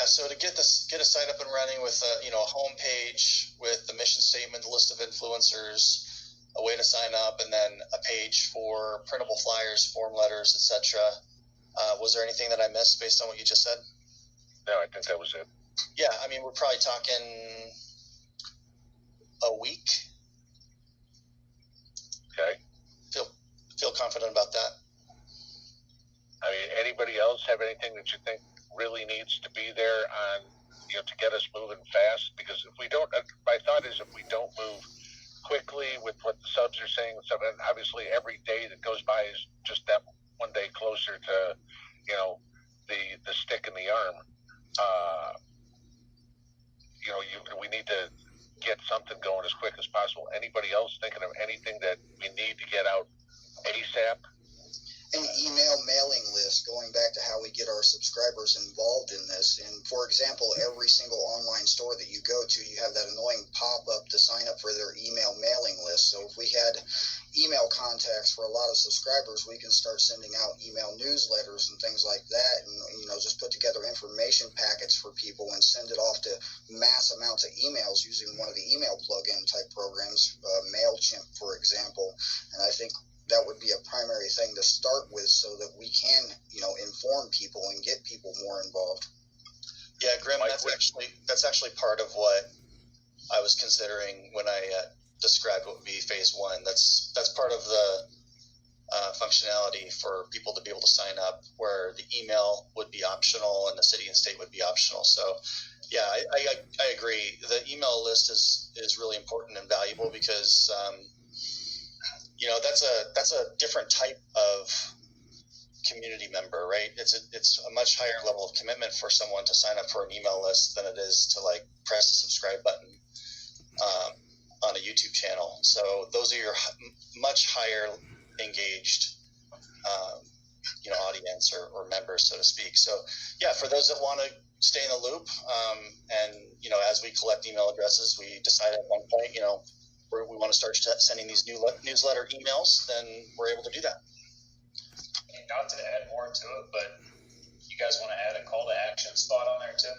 So to get a site up and running with a home page with the mission statement, the list of influencers, a way to sign up, and then a page for printable flyers, form letters, etc. Was there anything that I missed based on what you just said? No, I think that was it. Yeah, I mean, we're probably talking a week. Okay. Feel confident about that. I mean, anybody else have anything that you think really needs to be there on, to get us moving fast? Because if we don't, my thought is if we don't move quickly with what the subs are saying and stuff, and obviously every day that goes by is just that one day closer to, the stick in the arm. We need to get something going as quick as possible. Anybody else thinking of anything that we need to get out ASAP? An email mailing list, going back to how we get our subscribers involved in this. And for example, every single online store that you go to, you have that annoying pop-up to sign up for their email mailing list. So if we had email contacts for a lot of subscribers, we can start sending out email newsletters and things like that, and just put together information packets for people and send it off to mass amounts of emails using one of the email plug-in type programs, MailChimp, for example. And I think that would be a primary thing to start with, so that we can, inform people and get people more involved. Yeah, Grim, that's actually part of what I was considering when I described what would be phase one. That's part of the functionality for people to be able to sign up, where the email would be optional and the city and state would be optional. So yeah, I agree. The email list is really important and valuable because that's a different type of community member, right? It's a much higher level of commitment for someone to sign up for an email list than it is to like press the subscribe button on a YouTube channel. So those are your much higher engaged audience or members, so to speak. So yeah, for those that want to stay in the loop, and as we collect email addresses, we decide at one point we want to start sending these newsletter emails, then we're able to do that. And not to add more to it, but you guys want to add a call to action spot on there too?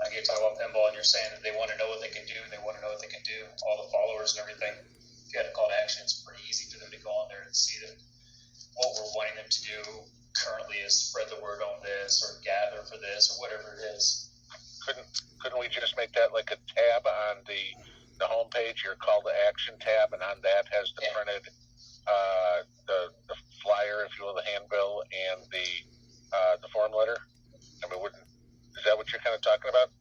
Like you're talking about pinball and you're saying that they want to know what they can do, they want to know what they can do, all the followers and everything. If you had a call to action, it's pretty easy for them to go on there and see that what we're wanting them to do currently is spread the word on this or gather for this or whatever it is. Couldn't we just make that like a tab on the homepage, your call to action tab, and on that has the printed the flyer, if you will, the handbill, and the form letter? I mean, is that what you're kind of talking about?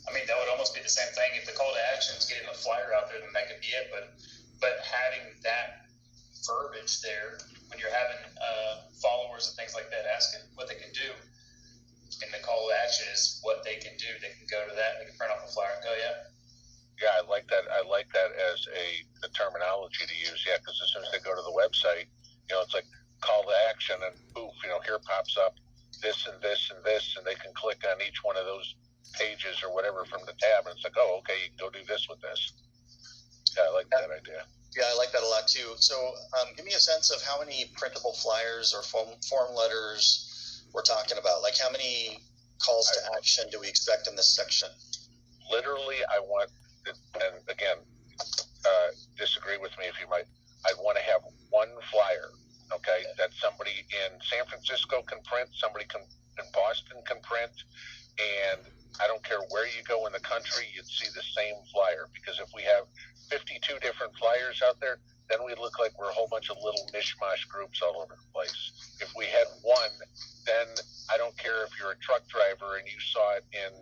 I mean, that would almost be the same thing. If the call to action is getting the flyer out there, then that could be it. But having that verbiage there when you're having followers and things like that asking what they can do, and the call to action is what they can do. They can go to that. They can print off a flyer and go, Yeah, I like that. I like that as the terminology to use. Yeah, because as soon as they go to the website, it's like call to action, and poof, here pops up this and this and this, and they can click on each one of those pages or whatever from the tab, and it's like, oh, okay, you can go do this with this. Yeah, I like that idea. Yeah, I like that a lot too. So give me a sense of how many printable flyers or form letters we're talking about. Like how many calls to action do we expect in this section? Literally, I want, and again, disagree with me if you might, I want to have one flyer, okay, that somebody in San Francisco can print, somebody in Boston can print, and I don't care where you go in the country, you'd see the same flyer. Because if we have 52 different flyers out there, then we look like we're a whole bunch of little mishmash groups all over the place. If we had one, then I don't care if you're a truck driver and you saw it in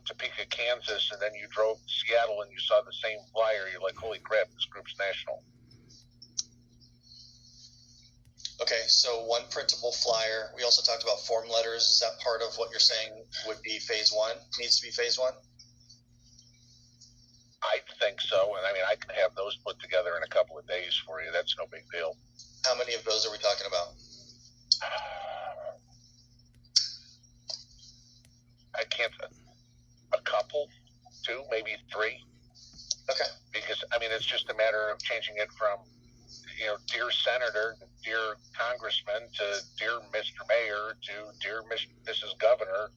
Topeka, Kansas, and then you drove to Seattle and you saw the same flyer, you're like, holy crap, this group's national. Okay, so one printable flyer. We also talked about form letters. Is that part of what you're saying would be phase one? Needs to be phase one? I think so, and I mean, I can have those put together in a couple of days for you. That's no big deal. How many of those are we talking about? I can't. A couple, 2, maybe 3. Okay. Because I mean, it's just a matter of changing it from, dear Senator, dear Congressman, to dear Mr. Mayor, to dear Mrs. Governor.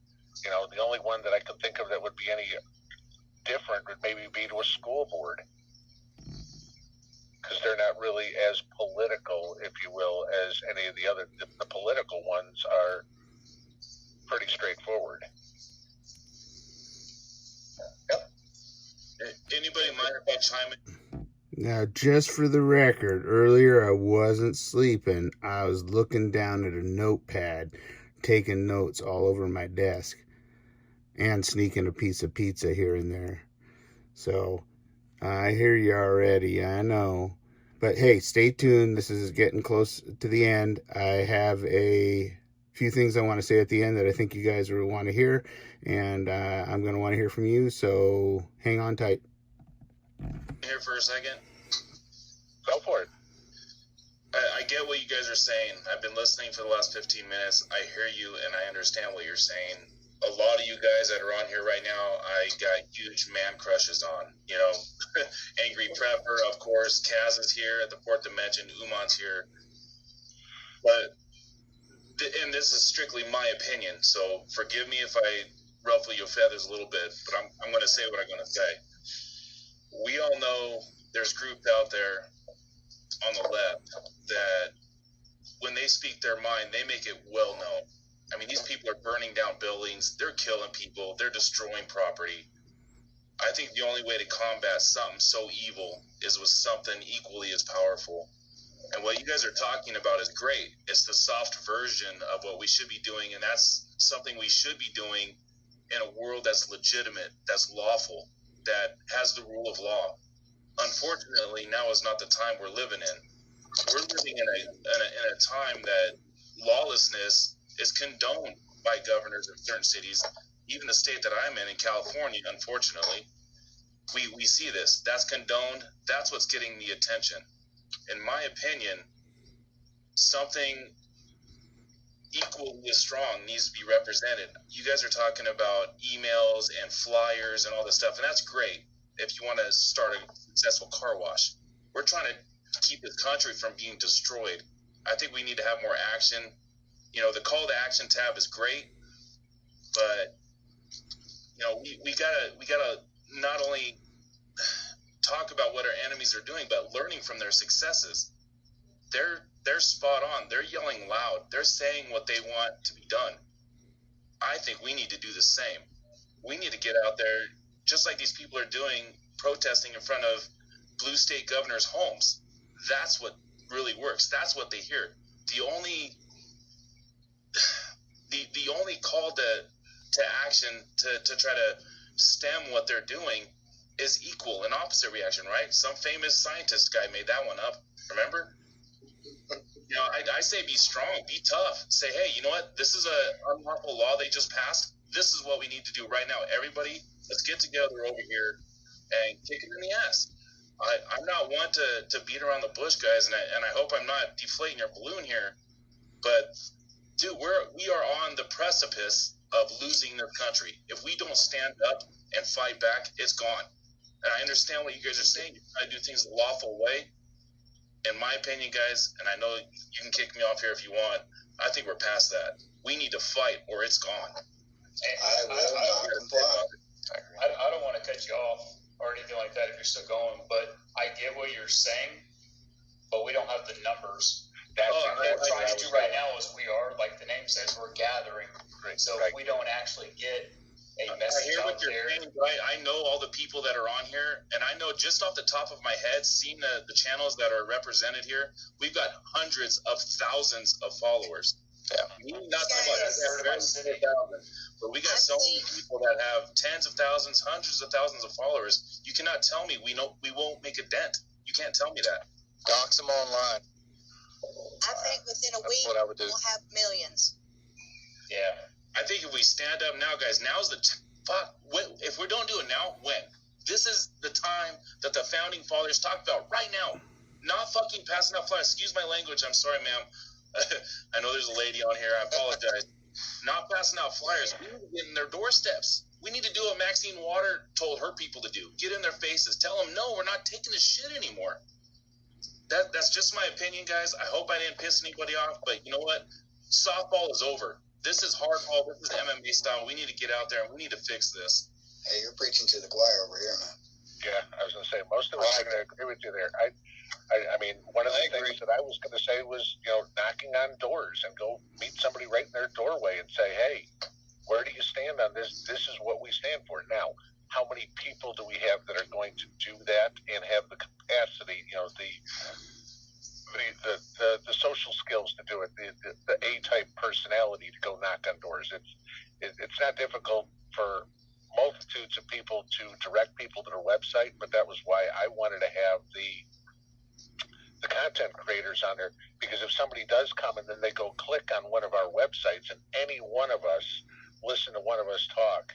The only one that I could think of that would be any different would maybe be to a school board, because they're not really as political, if you will, as any of the other. The political ones are pretty straightforward. Yep. Anybody mind if I chime in? Now, just for the record, earlier I wasn't sleeping. I was looking down at a notepad, taking notes all over my desk, and sneaking a piece of pizza here and there. So, I hear you already, I know. But hey, stay tuned. This is getting close to the end. I have a few things I want to say at the end that I think you guys will want to hear, and I'm going to want to hear from you, so hang on tight. Here for a second. Go for it. I get what you guys are saying. I've been listening for the last 15 minutes. I hear you, and I understand what you're saying. A lot of you guys that are on here right now, I got huge man crushes on. Angry Prepper, of course. Kaz is here at the Fourth Dimension. Uman's here. But, and this is strictly my opinion, so forgive me if I ruffle your feathers a little bit, but I'm going to say what I'm going to say. We all know there's groups out there on the left that when they speak their mind, they make it well known. I mean, these people are burning down buildings. They're killing people. They're destroying property. I think the only way to combat something so evil is with something equally as powerful. And what you guys are talking about is great. It's the soft version of what we should be doing, and that's something we should be doing in a world that's legitimate, that's lawful, that has the rule of law. Unfortunately, now is not the time we're living in. We're living in a time that lawlessness is condoned by governors of certain cities. Even the state that I'm in California, unfortunately, we see this. That's condoned. That's what's getting the attention. In my opinion, something equally as strong needs to be represented. You guys are talking about emails and flyers and all this stuff, and that's great if you want to start a successful car wash. We're trying to keep this country from being destroyed. I think we need to have more action. You know, the call to action tab is great, but you know, we gotta not only talk about what our enemies are doing, but learning from their successes. They're spot on. They're yelling loud. They're saying what they want to be done. I think we need to do the same. We need to get out there, just like these people are doing, protesting in front of blue state governors' homes. That's what really works. That's what they hear. The only call to action to try to stem what they're doing is equal and opposite reaction, right? Some famous scientist guy made that one up. Remember? You know, I say be strong, be tough. Say, hey, you know what? This is a unlawful law they just passed. This is what we need to do right now. Everybody, let's get together over here and kick it in the ass. I'm not one to beat around the bush, guys, and I hope I'm not deflating your balloon here. But, dude, we are on the precipice of losing this country. If we don't stand up and fight back, it's gone. And I understand what you guys are saying. You're trying to do things the lawful way. In my opinion, guys, and I know you can kick me off here if you want, I think we're past that. We need to fight or it's gone. I will not comply. I don't want to cut you off or anything like that if you're still going, but I get what you're saying, but we don't have the numbers. What we're trying to do right now is we are, like the name says, we're gathering. So if we don't actually get a message out there. I know all the people that are on here, and I know just off the top of my head, seeing the channels that are represented here, we've got hundreds of thousands of followers. Yeah. Not so much, but we got so many people that have tens of thousands, hundreds of thousands of followers. You cannot tell me we won't make a dent. You can't tell me that. Dox them online. I think within a week we'll have millions. Yeah. I think if we stand up now, guys, now's the if we don't do it now, when? This is the time that the founding fathers talked about right now. Not fucking passing out flyers. Excuse my language. I'm sorry, ma'am. I know there's a lady on here. I apologize. Not passing out flyers. We need to get in their doorsteps. We need to do what Maxine Water told her people to do. Get in their faces. Tell them, no, we're not taking this shit anymore. That's just my opinion, guys. I hope I didn't piss anybody off, but you know what? Softball is over. This is hardball. This is MMA style. We need to get out there and we need to fix this. Hey, you're preaching to the choir over here, man. Yeah, I was going to say, most of us are going to agree with you there. I mean, one of the things that I was going to say was, you know, knocking on doors and go meet somebody right in their doorway and say, hey, where do you stand on this? This is what we stand for. Now, how many people do we have that are going to do that and have the capacity, you know, the social skills to do it, the A-type personality to go knock on doors? It's not difficult for multitudes of people to direct people to their website, but that was why I wanted to have the content creators on there, because if somebody does come and then they go click on one of our websites and any one of us listen to one of us talk,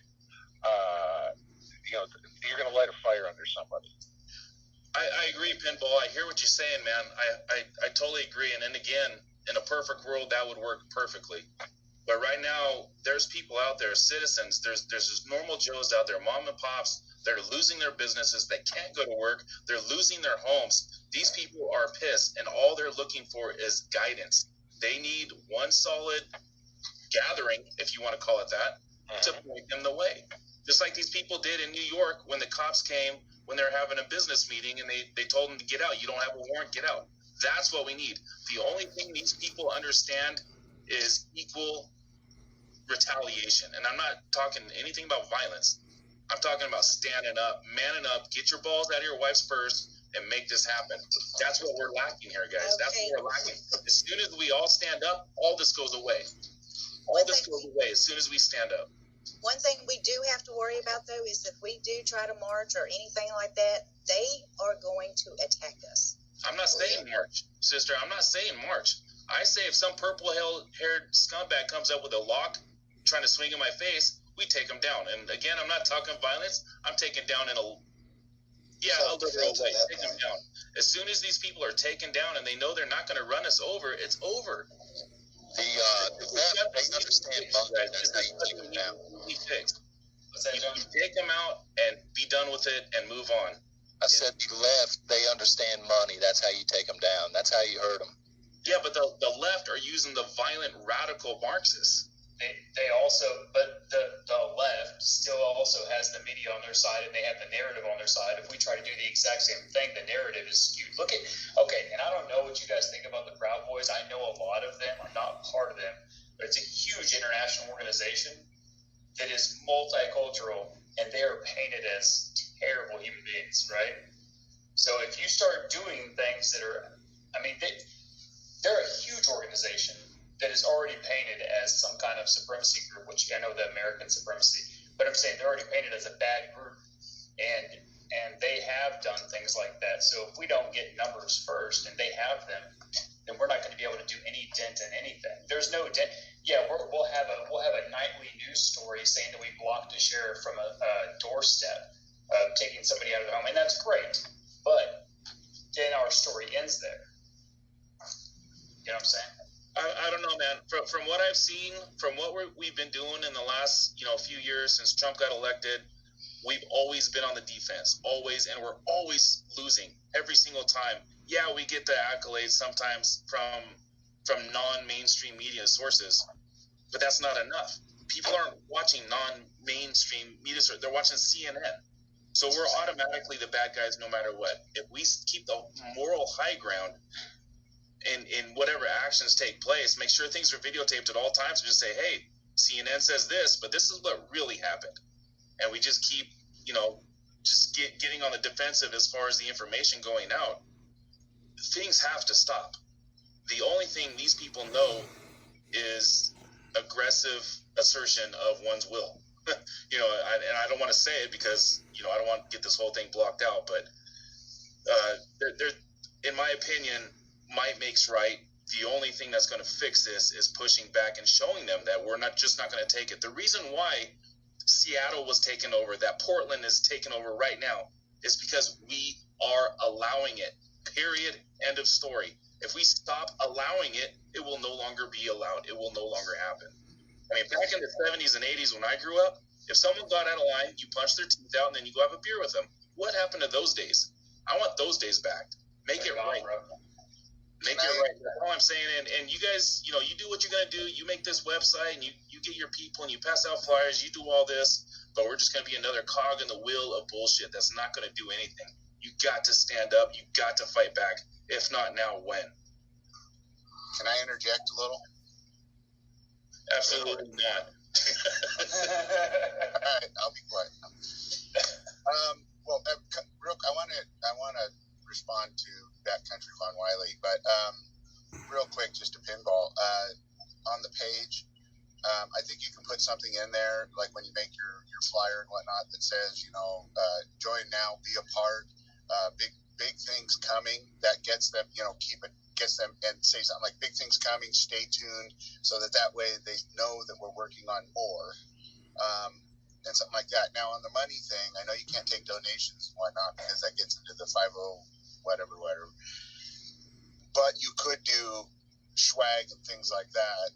you know, you're going to light a fire under somebody. I agree, Pinball. I hear what you're saying, man. I totally agree. And then again, in a perfect world, that would work perfectly. But right now, there's people out there, citizens. There's just normal Joes out there, mom and pops. They're losing their businesses. They can't go to work. They're losing their homes. These people are pissed, and all they're looking for is guidance. They need one solid gathering, if you want to call it that, to point them the way. Just like these people did in New York when the cops came, when they're having a business meeting, and they told them to get out. You don't have a warrant, get out. That's what we need. The only thing these people understand is equal retaliation. And I'm not talking anything about violence. I'm talking about standing up, manning up, get your balls out of your wife's purse, and make this happen. That's what we're lacking here, guys. Okay. That's what we're lacking. As soon as we all stand up, all this goes away. All this goes away as soon as we stand up. One thing we do have to worry about, though, is if we do try to march or anything like that, they are going to attack us. I'm not saying march, sister. I'm not saying march. I say if some purple-haired scumbag comes up with a lock trying to swing in my face, we take him down. And again, I'm not talking violence. I'm taking down in a literal way. Take them down. As soon as these people are taken down and they know they're not going to run us over, it's over. The left, they understand money. That's how you take them down. You take them out and be done with it and move on. I said the left, they understand money. That's how you take them down. That's how you hurt them. Yeah, but the left are using the violent, radical Marxists. They also, but the left still also has the media on their side, and they have the narrative on their side. If we try to do the exact same thing, the narrative is skewed. And I don't know what you guys think about the Proud Boys. I know a lot of them. I'm not part of them, but it's a huge international organization that is multicultural, and they are painted as terrible human beings, right? So if you start doing things that are, they're a huge organization that is already painted as some kind of supremacy group, which I know the American supremacy, but I'm saying they're already painted as a bad group, and they have done things like that. So if we don't get numbers first, and they have them, then we're not going to be able to do any dent in anything. There's no dent. Yeah, we'll have a nightly news story saying that we blocked a sheriff from a doorstep, taking somebody out of the home, and that's great. But then our story ends there. You know what I'm saying? I don't know, man. From what I've seen, from what we've been doing in the last few years since Trump got elected, we've always been on the defense, always, and we're always losing every single time. Yeah, we get the accolades sometimes from non-mainstream media sources, but that's not enough. People aren't watching non-mainstream media sources; they're watching CNN. So we're automatically the bad guys no matter what. If we keep the moral high ground in whatever actions take place, make sure things are videotaped at all times, and just say, hey, CNN says this, but this is what really happened. And we just keep, getting on the defensive as far as the information going out. Things have to stop. The only thing these people know is aggressive assertion of one's will. And I don't want to say it because, I don't want to get this whole thing blocked out, but in my opinion, might makes right. The only thing that's going to fix this is pushing back and showing them that we're not going to take it. The reason why Seattle was taken over, that Portland is taken over right now, is because we are allowing it. Period. End of story. If we stop allowing it, it will no longer be allowed. It will no longer happen. Back in the 70s and 80s when I grew up, if someone got out of line, you punch their teeth out and then you go have a beer with them. What happened to those days? I want those days back. Make it right. Make it right. That's all I'm saying. And you guys, you do what you're going to do. You make this website and you get your people and you pass out flyers. You do all this, but we're just going to be another cog in the wheel of bullshit that's not going to do anything. You got to stand up. You got to fight back. If not now, when? Can I interject a little? Absolutely not. All right, I'll be quiet. I want to respond to Backcountry Von Wiley, but real quick, just a pinball on the page. I think you can put something in there, like when you make your flyer and whatnot, that says, join now, be a part, big things coming. That gets them, gets them, and say something like big things coming, stay tuned, so that way they know that we're working on more, and something like that. Now on the money thing, I know you can't take donations and whatnot because that gets into the 50 whatever, but you could do swag and things like that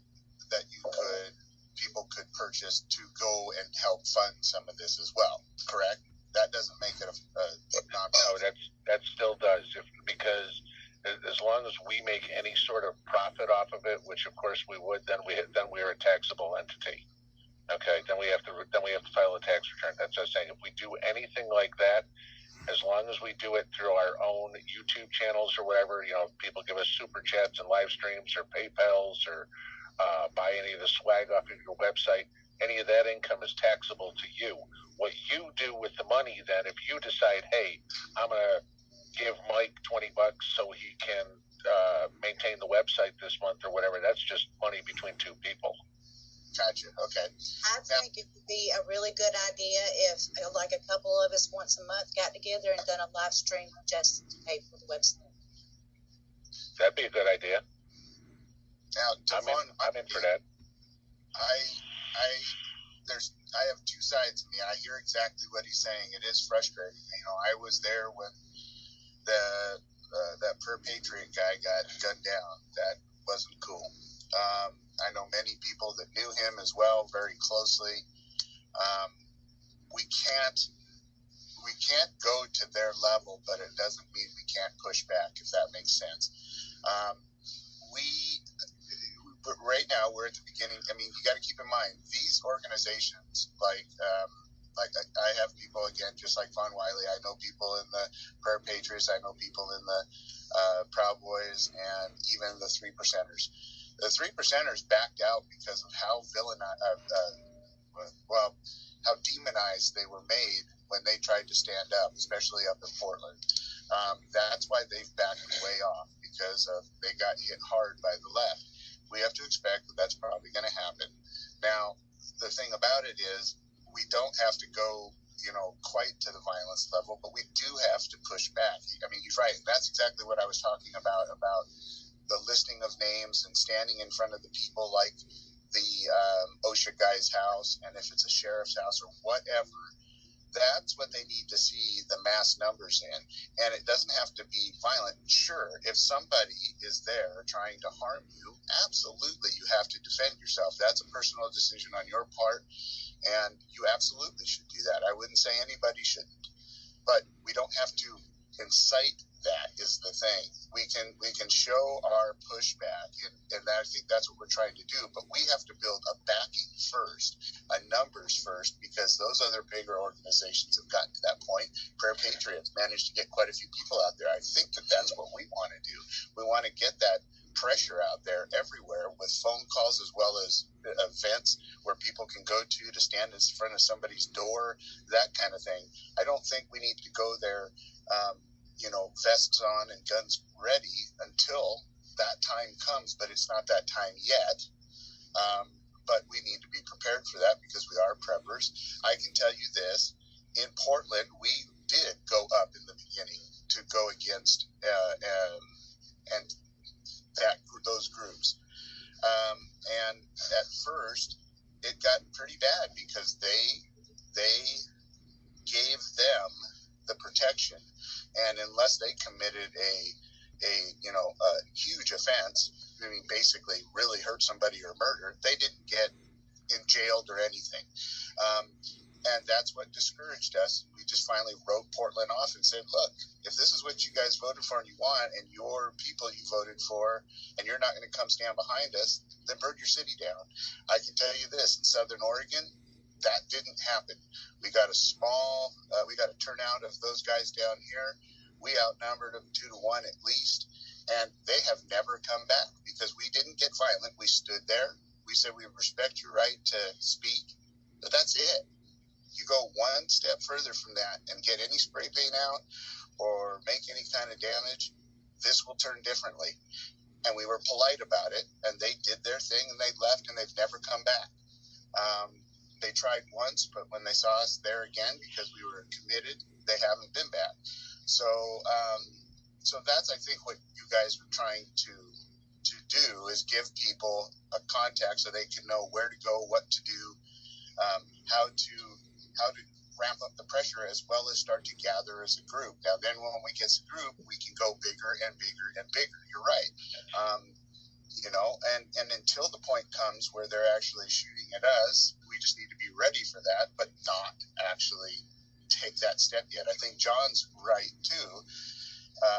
people could purchase to go and help fund some of this as well, correct? That doesn't make it a No, nonprofit. that still does, because as long as we make any sort of profit off of it, which of course we would, then we're a taxable entity. Okay, then we have to file a tax return. That's just saying, if we do anything like that, as long as we do it through our own YouTube channels or whatever, people give us super chats and live streams or PayPals or buy any of the swag off of your website, any of that income is taxable to you. What you do with the money then, if you decide, hey, I'm going to give Mike $20 so he can maintain the website this month or whatever, that's just money between two people. Gotcha. Okay. I think it would be a really good idea if, like, a couple of us once a month got together and done a live stream just to pay for the website. That'd be a good idea. Now, Devon, I'm in for that. I have two sides of me. I hear exactly what he's saying. It is frustrating. You know, I was there when that per patriot guy got gunned down. That wasn't cool. I know many people that knew him as well, very closely. We can't go to their level, but it doesn't mean we can't push back, if that makes sense. But right now we're at the beginning. I mean, you got to keep in mind these organizations, like I have people, again, just like Von Wiley. I know people in the Prayer Patriots. I know people in the Proud Boys, and even the 3%ers. The 3%ers backed out because of how how demonized they were made when they tried to stand up, especially up in Portland. That's why they've backed way off, because they got hit hard by the left. We have to expect that that's probably going to happen. Now, the thing about it is we don't have to go, quite to the violence level, but we do have to push back. I mean, he's right. That's exactly what I was talking about the listing of names and standing in front of the people, like the OSHA guy's house, and if it's a sheriff's house or whatever. That's what they need to see the mass numbers in. And it doesn't have to be violent. Sure, if somebody is there trying to harm you, absolutely you have to defend yourself. That's a personal decision on your part, and you absolutely should do that. I wouldn't say anybody shouldn't. But we don't have to incite that, is the thing. We can show our pushback, and I think that's what we're trying to do. But we have to build a backing first, a numbers first, because those other bigger organizations have gotten to that point. Prayer Patriots managed to get quite a few people out there. I think that's what we want to do. We want to get that pressure out there everywhere with phone calls, as well as events where people can go to stand in front of somebody's door, that kind of thing. I don't think we need to go there vests on and guns ready until that time comes, but it's not that time yet. But we need to be prepared for that, because we are preppers. I can tell you this, in Portland, we did go up in the beginning to go against and those groups. And at first, it got pretty bad, because they gave them the protection, and unless they committed a huge offense, I mean, basically really hurt somebody or murder, they didn't get jailed or anything. And that's what discouraged us. We just finally wrote Portland off and said, look, if this is what you guys voted for and you want, and your people you voted for, and you're not going to come stand behind us, then burn your city down. I can tell you this, in Southern Oregon, that didn't happen. We got a turnout of those guys down here. We outnumbered them 2-1 at least, and they have never come back, because we didn't get violent. We stood there. We said we respect your right to speak, but that's it. You go one step further from that and get any spray paint out or make any kind of damage, this will turn differently. And we were polite about it, and they did their thing, and they left, and they've never come back. They tried once, but when they saw us there again, because we were committed, they haven't been back. So that's, I think, what you guys were trying to do, is give people a contact so they can know where to go, what to do, how to ramp up the pressure, as well as start to gather as a group. Now, then when we get a group, we can go bigger and bigger and bigger. You're right. And until the point comes where they're actually shooting at us, we just need to be ready for that, but not actually take that step yet. I think John's right too.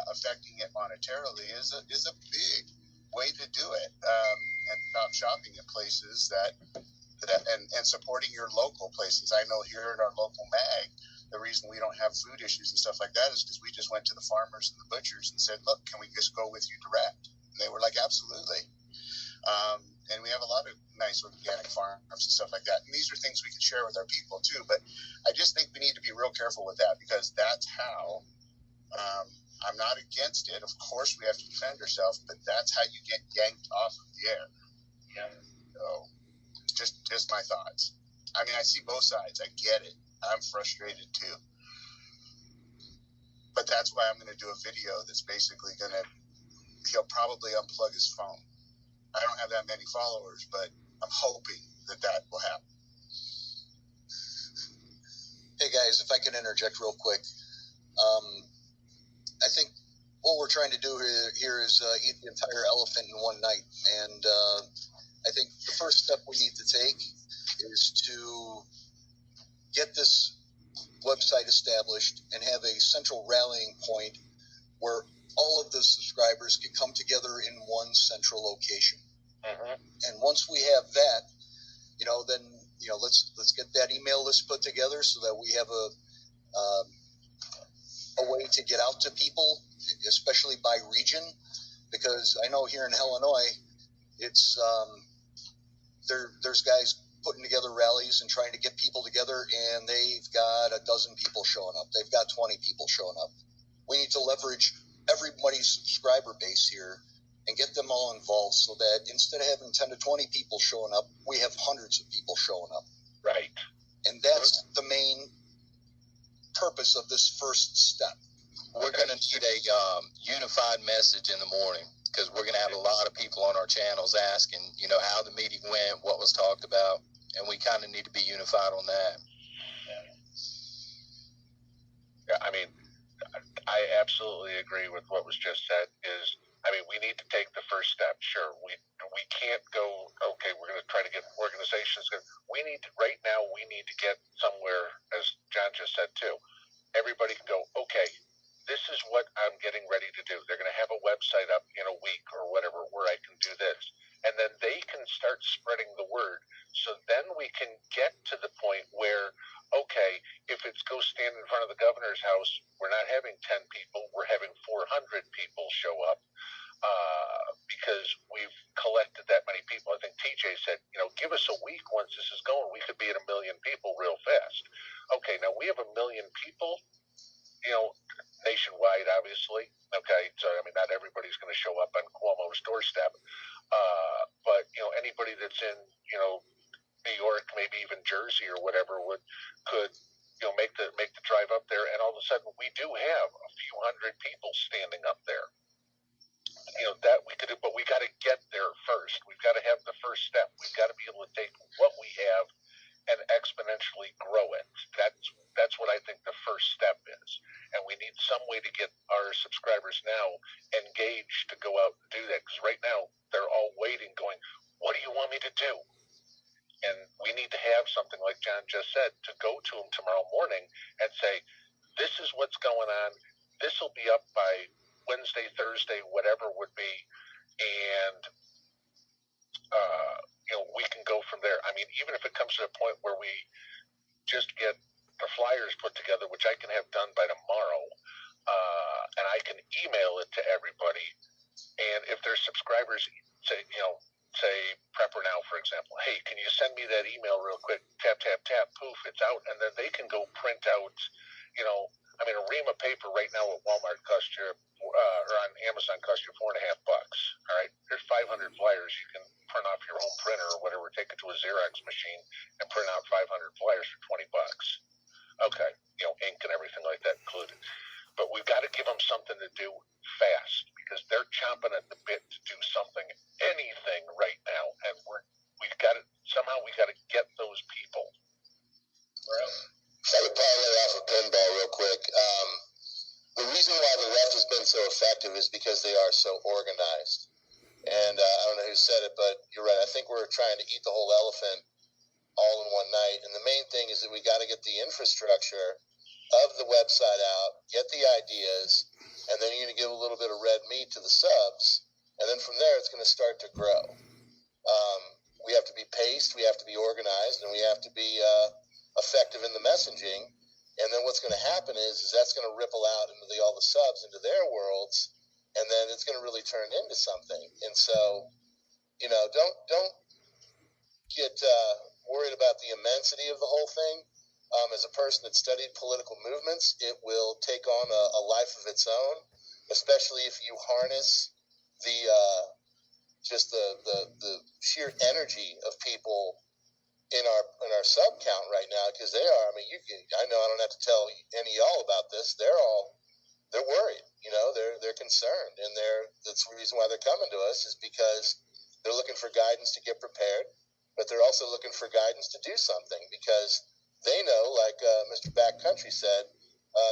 Affecting it monetarily is a big way to do it, and stop shopping at places and supporting your local places. I know here at our local mag, the reason we don't have food issues and stuff like that is because we just went to the farmers and the butchers and said, look, can we just go with you direct? And they were like, absolutely. and we have a lot of nice organic farms and stuff like that. And these are things we can share with our people too. But I just think we need to be real careful with that, because that's how. I'm not against it. Of course, we have to defend ourselves, but that's how you get yanked off of the air. Yeah. So, just my thoughts. I mean, I see both sides. I get it. I'm frustrated too. But that's why I'm going to do a video that's basically going to. He'll probably unplug his phone. I don't have that many followers, but I'm hoping that will happen. Hey guys, if I can interject real quick. I think what we're trying to do here is eat the entire elephant in one night. And I think the first step we need to take is to get this website established and have a central rallying point where all of the subscribers can come together in one central location. Mm-hmm. And once we have that, then let's get that email list put together so that we have a way to get out to people, especially by region, because I know here in Illinois, it's there's guys putting together rallies and trying to get people together, and they've got a dozen people showing up. They've got 20 people showing up. We need to leverage everybody's subscriber base here and get them all involved so that instead of having 10 to 20 people showing up, we have hundreds of people showing up. Right. And that's the main purpose of this first step. We're going to need a unified message in the morning, because we're going to have a lot of people on our channels asking, how the meeting went, what was talked about, and we kind of need to be unified on that. Yeah, I mean, I absolutely agree with what was just said. We need to take the first step. Sure, we can't go, okay, we're going to try to get organizations. We need to, right now, we need to get somewhere, as John just said too. Everybody can go, okay, this is what I'm getting ready to do. They're going to have a website up in a week or whatever where I can do this. And then they can start spreading the word. So then we can get to the point where, okay, if it's go stand in front of the governor's house, we're not having 10 people, we're having 400 people show up. Because we've collected that many people. I think TJ said, give us a week once this is going. We could be at 1 million people real fast. Okay, now we have 1 million people, nationwide, obviously. Okay, so not everybody's going to show up on Cuomo's doorstep. But anybody that's in, New York, maybe even Jersey or whatever could make the drive up there, and all of a sudden we do have a few hundred people standing up there. That we could do, but we got to get there first. We've got to have the first step. We've got to be able to take what we have and exponentially grow it. That's what I think the first step is. And we need some way to get our subscribers now engaged to go out and do that. Because right now they're all waiting, going, what do you want me to do? And we need to have something like John just said, to go to them tomorrow morning and say, this is what's going on. This will be up by Wednesday, Thursday, whatever would be, and we can go from there. Even if it comes to a point where we just get the flyers put together, which I can have done by tomorrow, and I can email it to everybody. And if there's subscribers, say Prepper Now, for example, hey, can you send me that email real quick? Tap, tap, tap, poof, it's out, and then they can go print out, a ream of paper right now at Walmart costs you, or on Amazon costs you $4.50. All right, there's 500 flyers. You can print off your own printer or whatever, take it to a Xerox machine and print out 500 flyers for $20. Okay, ink and everything like that included. But we've got to give them something to do fast, because they're chomping at the bit to do something, anything right now, and we've got to get those people. I would parlay off of pinball real quick. The reason why the left has been so effective is because they are so organized. And I don't know who said it, but you're right. I think we're trying to eat the whole elephant all in one night. And the main thing is that we got to get the infrastructure of the website out, get the ideas, and then you're going to give a little bit of red meat to the subs. And then from there, it's going to start to grow. We have to be paced, we have to be organized, and we have to be effective in the messaging. And then what's going to happen is that's going to ripple out into all the subs into their worlds, and then it's going to really turn into something. And so, don't get worried about the immensity of the whole thing. As a person that studied political movements, it will take on a life of its own, especially if you harness the sheer energy of people in our sub count right now, because they are. I mean, I know I don't have to tell any of y'all about this. They're worried. They're concerned, and that's the reason why they're coming to us is because they're looking for guidance to get prepared, but they're also looking for guidance to do something because they know, like Mr. Backcountry said,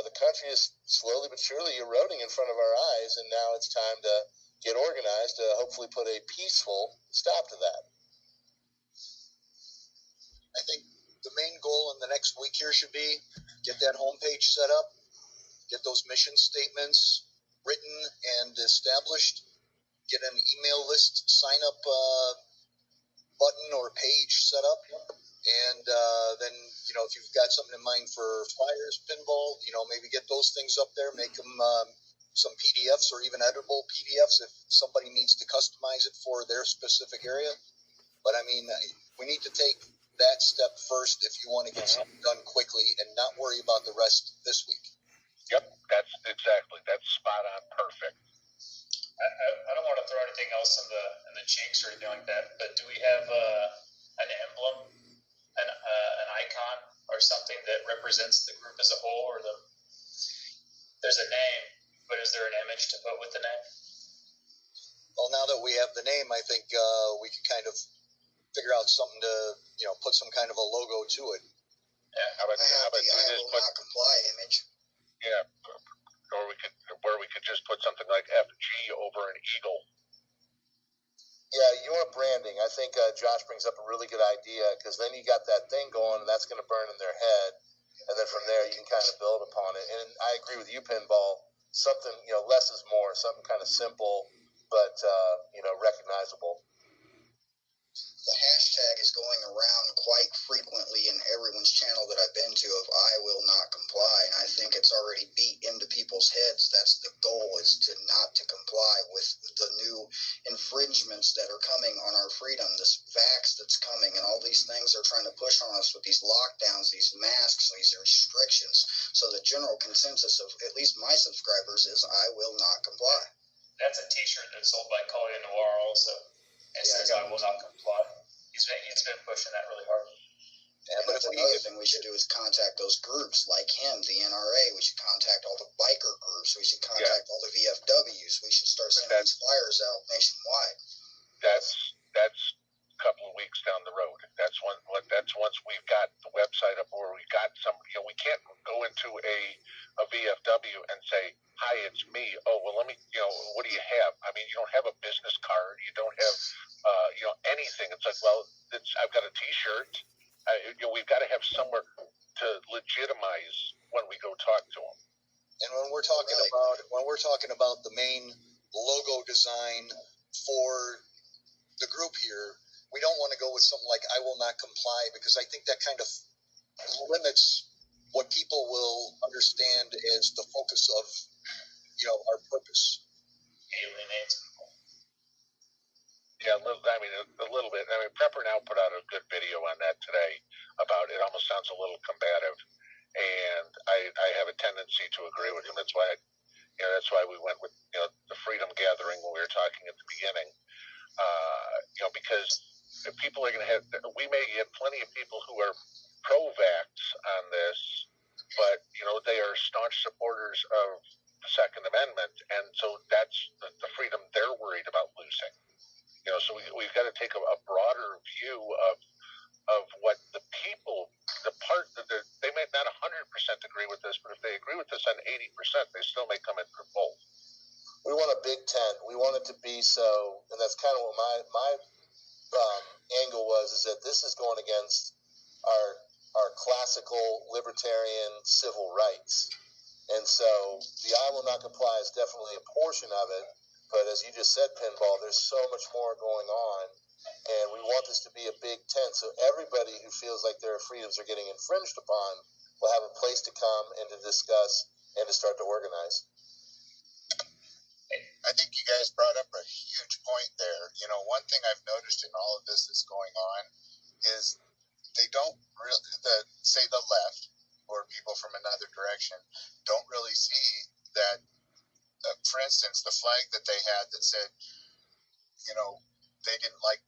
the country is slowly but surely eroding in front of our eyes, and now it's time to get organized to hopefully put a peaceful stop to that. I think the main goal in the next week here should be get that homepage set up, get those mission statements written and established, get an email list sign up button or page set up, and then if you've got something in mind for flyers, pinball, maybe get those things up there, make them some PDFs or even editable PDFs if somebody needs to customize it for their specific area. But I mean, we need to take that step first if you want to get something done quickly and not worry about the rest this week. Yep, that's spot on, perfect. I don't want to throw anything else in the chinks or anything like that, but do we have an emblem, an icon, or something that represents the group as a whole, or there's a name, but is there an image to put with the name? Well, now that we have the name, I think we can kind of figure out something to, put some kind of a logo to it. Yeah, how about I will not comply image. Yeah, or we could just put something like FG over an eagle. Yeah, your branding. I think Josh brings up a really good idea because then you got that thing going, and that's going to burn in their head, and then from there you can kind of build upon it. And I agree with you, Pinball. Something less is more. Something kind of simple, but recognizable. The hashtag is going around quite frequently in everyone's channel that I've been to of I will not comply. And I think it's already beat into people's heads. That's the goal, is to not to comply with the new infringements that are coming on our freedom, this vax that's coming, and all these things they're trying to push on us with these lockdowns, these masks, these restrictions. So the general consensus of at least my subscribers is I will not comply. That's a t-shirt that's sold by Collier Noir also. It says I will not comply. He's been pushing that really hard. Yeah, but another thing we should do is contact those groups like him, the NRA. We should contact all the biker groups. We should contact all the VFWs. We should start sending these flyers out nationwide. That's a couple of weeks down the road. That's once we've got the website up, or we got some. We can't go into a VFW and say, "Hi, it's me." Oh, well, let me. What do you have? I mean, you don't have a business card. You don't have, anything. It's like, well, I've got a T-shirt. We've got to have somewhere to legitimize when we go talk to them. And when we're talking about the main logo design for the group here, we don't want to go with something like "I will not comply," because I think that kind of limits what people will understand as the focus of our purpose. Alienates people. Yeah, a little bit. I mean, Prepper Now put out a good video on that today about it. Almost sounds a little combative, and I have a tendency to agree with him. That's why we went with the Freedom Gathering when we were talking at the beginning. Because people are going to have. We may get plenty of people who are pro-vax on this, but they are staunch supporters of the Second Amendment, and so that's the freedom they're worried about losing. So we've got to take a broader view of what the people, the part that they may not 100% agree with this, but if they agree with this on 80%, they still may come in for both. We want a big tent. We want it to be so, and that's kind of what my angle was, is that this is going against our classical libertarian civil rights. And so the I will not comply is definitely a portion of it. But as you just said, Pinball, there's so much more going on. And we want this to be a big tent. So everybody who feels like their freedoms are getting infringed upon will have a place to come and to discuss and to start to organize. I think you guys brought up a huge point there. one thing I've noticed in all of this that's going on is they don't really, say the left or people from another direction don't really see that, for instance, the flag that they had that said, they didn't like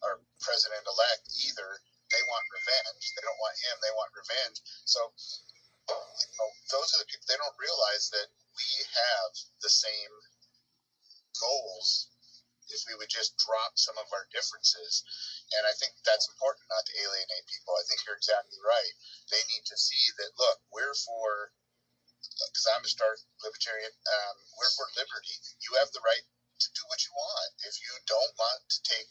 our president-elect either. They want revenge. They don't want him. They want revenge. So, those are the people. They don't realize that we have the same goals if we would just drop some of our differences. And I think that's important, not to alienate people. I think you're exactly right. They need to see that, look, we're for, because I'm a stark libertarian, we're for liberty. You have the right to do what you want. If you don't want to take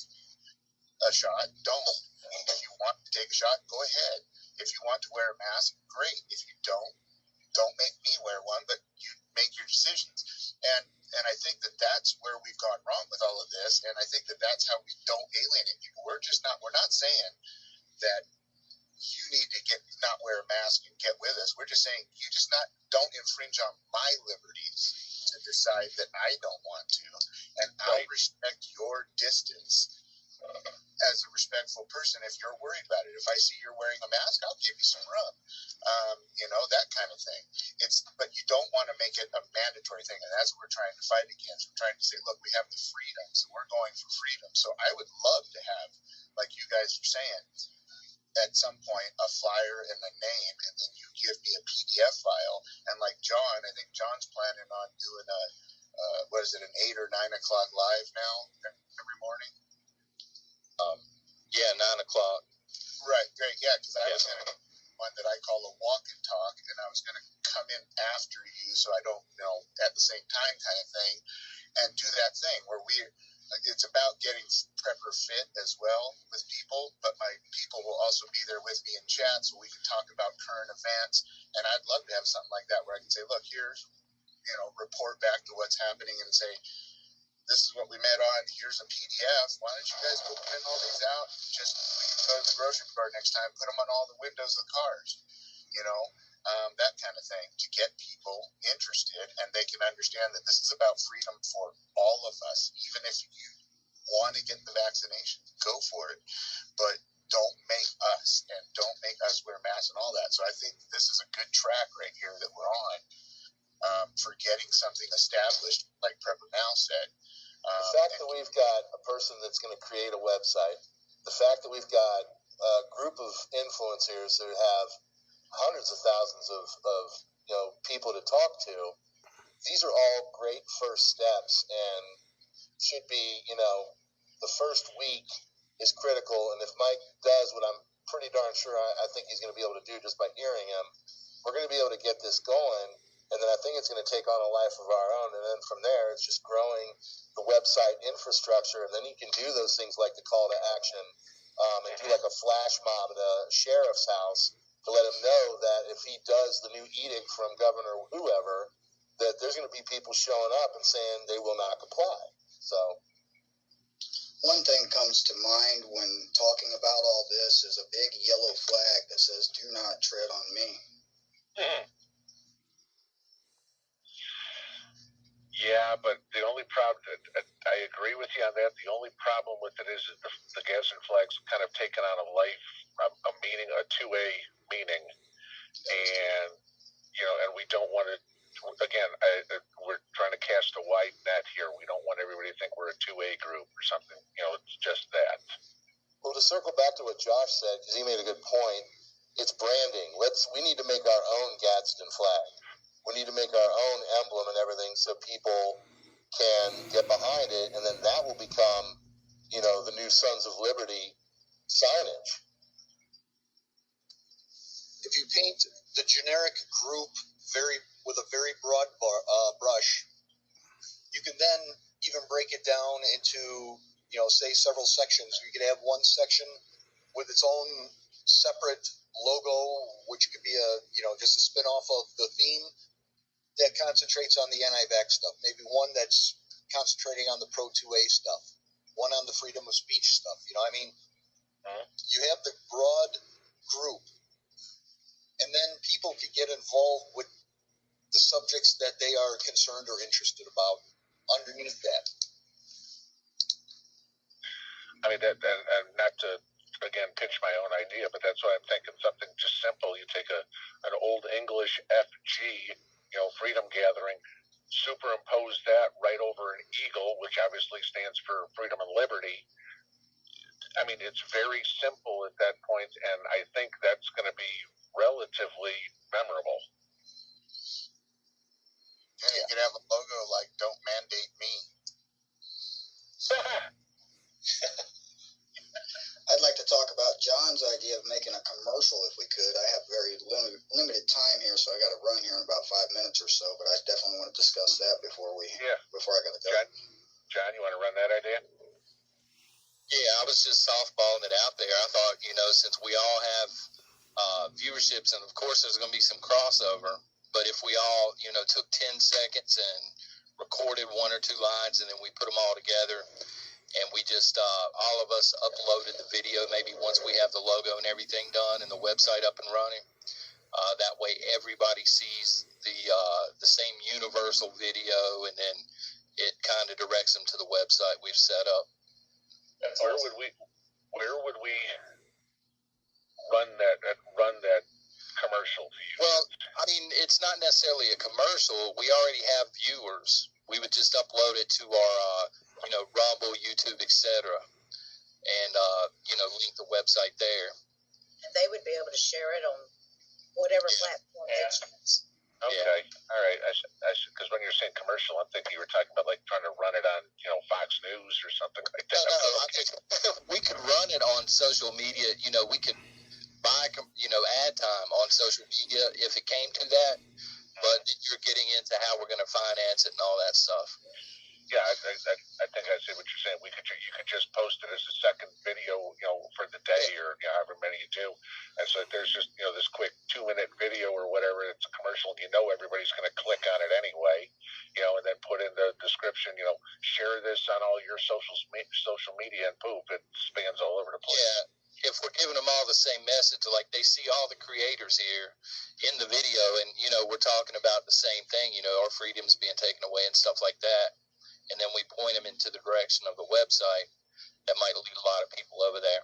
a shot, don't. If you want to take a shot, go ahead. If you want to wear a mask, great. If you don't make me wear one, but you make your decisions. And I think that that's where we've gone wrong with all of this. And I think that that's how we don't alienate people. We're not saying that you need to not wear a mask and get with us. We're just saying you don't infringe on my liberties to decide that I don't want to. And I'll respect your distance as a respectful person if you're worried about it. If I see you're wearing a mask, I'll give you some rub. That kind of thing. But you don't want to make it a mandatory thing, and that's what we're trying to fight against. We're trying to say, look, we have the freedoms, and we're going for freedom. So I would love to have, like you guys are saying, at some point a flyer and a name, and then you give me a PDF file. And like John, I think John's planning on doing an 8 or 9 o'clock live now every morning. 9 o'clock. Right, great, yeah, because I was going to one that I call a walk and talk, and I was going to come in after you so I don't, at the same time kind of thing, and do that thing where it's about getting prepper fit as well with people, but my people will also be there with me in chat so we can talk about current events, and I'd love to have something like that where I can say, look, here's, report back to what's happening and say, this is what we met on, here's a PDF, why don't you guys go print all these out, we can go to the grocery store next time, put them on all the windows of the cars, that kind of thing, to get people interested, and they can understand that this is about freedom for all of us. Even if you want to get the vaccination, go for it, but don't make us wear masks and all that. So I think this is a good track right here that we're on, for getting something established, like Prepper Now said. The fact that we've got a person that's going to create a website, the fact that we've got a group of influencers that have hundreds of thousands of people to talk to, these are all great first steps and should be, the first week is critical. And if Mike does what I'm pretty darn sure I think he's going to be able to do just by hearing him, we're going to be able to get this going. And then I think it's going to take on a life of our own. And then from there, it's just growing the website infrastructure. And then you can do those things like the call to action, and do like a flash mob at a sheriff's house to let him know that if he does the new edict from governor whoever, that there's going to be people showing up and saying they will not comply. So one thing comes to mind when talking about all this is a big yellow flag that says, "Do not tread on me." Yeah, but the only problem, I agree with you on that. The only problem with it is that the Gadsden flag's kind of taken on a life, a meaning, a two-way meaning. And, and we don't want to, again, we're trying to cast a wide net here. We don't want everybody to think we're a two-way group or something. It's just that. Well, to circle back to what Josh said, because he made a good point, it's branding. We need to make our own Gadsden flag. We need to make our own emblem and everything so people can get behind it, and then that will become, the new Sons of Liberty signage. If you paint the generic group with a very broad brush, you can then even break it down into, say several sections. You could have one section with its own separate logo, which could be just a spin-off of the theme that concentrates on the anti-vax stuff. Maybe one that's concentrating on the pro-2A stuff. One on the freedom of speech stuff. You have the broad group, and then people can get involved with the subjects that they are concerned or interested about underneath that. mean, and not to, again, pitch my own idea, but that's why I'm thinking something just simple. You take an old English FG, freedom gathering, superimpose that right over an eagle, which obviously stands for freedom and liberty. I mean, it's very simple at that point, and I think that's going to be relatively memorable. Yeah, you could have a logo like "Don't Mandate Me." I'd like to talk about John's idea of making a commercial if we could. I have very limited time here, so I got to run here in about 5 minutes or so, but I definitely want to discuss that before I got to go. John, you want to run that idea? Yeah, I was just softballing it out there. I thought, since we all have viewerships, and of course there's going to be some crossover, but if we all, took 10 seconds and recorded 1 or 2 lines, and then we put them all together, and we just, all of us uploaded the video, maybe once we have the logo and everything done and the website up and running. That way everybody sees the same universal video, and then it kind of directs them to the website we've set up. Where would we run that commercial to you? Well, I mean, it's not necessarily a commercial. We already have viewers. We would just upload it to our, Rumble, YouTube, etc., and link the website there. And they would be able to share it on whatever platform they choose. Okay, all right. I should, because when you're saying commercial, I'm thinking you were talking about like trying to run it on, Fox News or something like that. No, we could run it on social media. We could buy, ad time on social media if it came to that. But you're getting into how we're going to finance it and all that stuff. Yeah, I think I see what you're saying. You could just post it as a second video, for the day or however many you do. And so there's just this quick 2-minute video or whatever. It's a commercial, and everybody's going to click on it anyway. And then put in the description. Share this on all your social media, and poof, it spans all over the place. Yeah. If we're giving them all the same message, like they see all the creators here in the video, and we're talking about the same thing. Our freedom's being taken away and stuff like that. And then we point them into the direction of the website, that might lead a lot of people over there.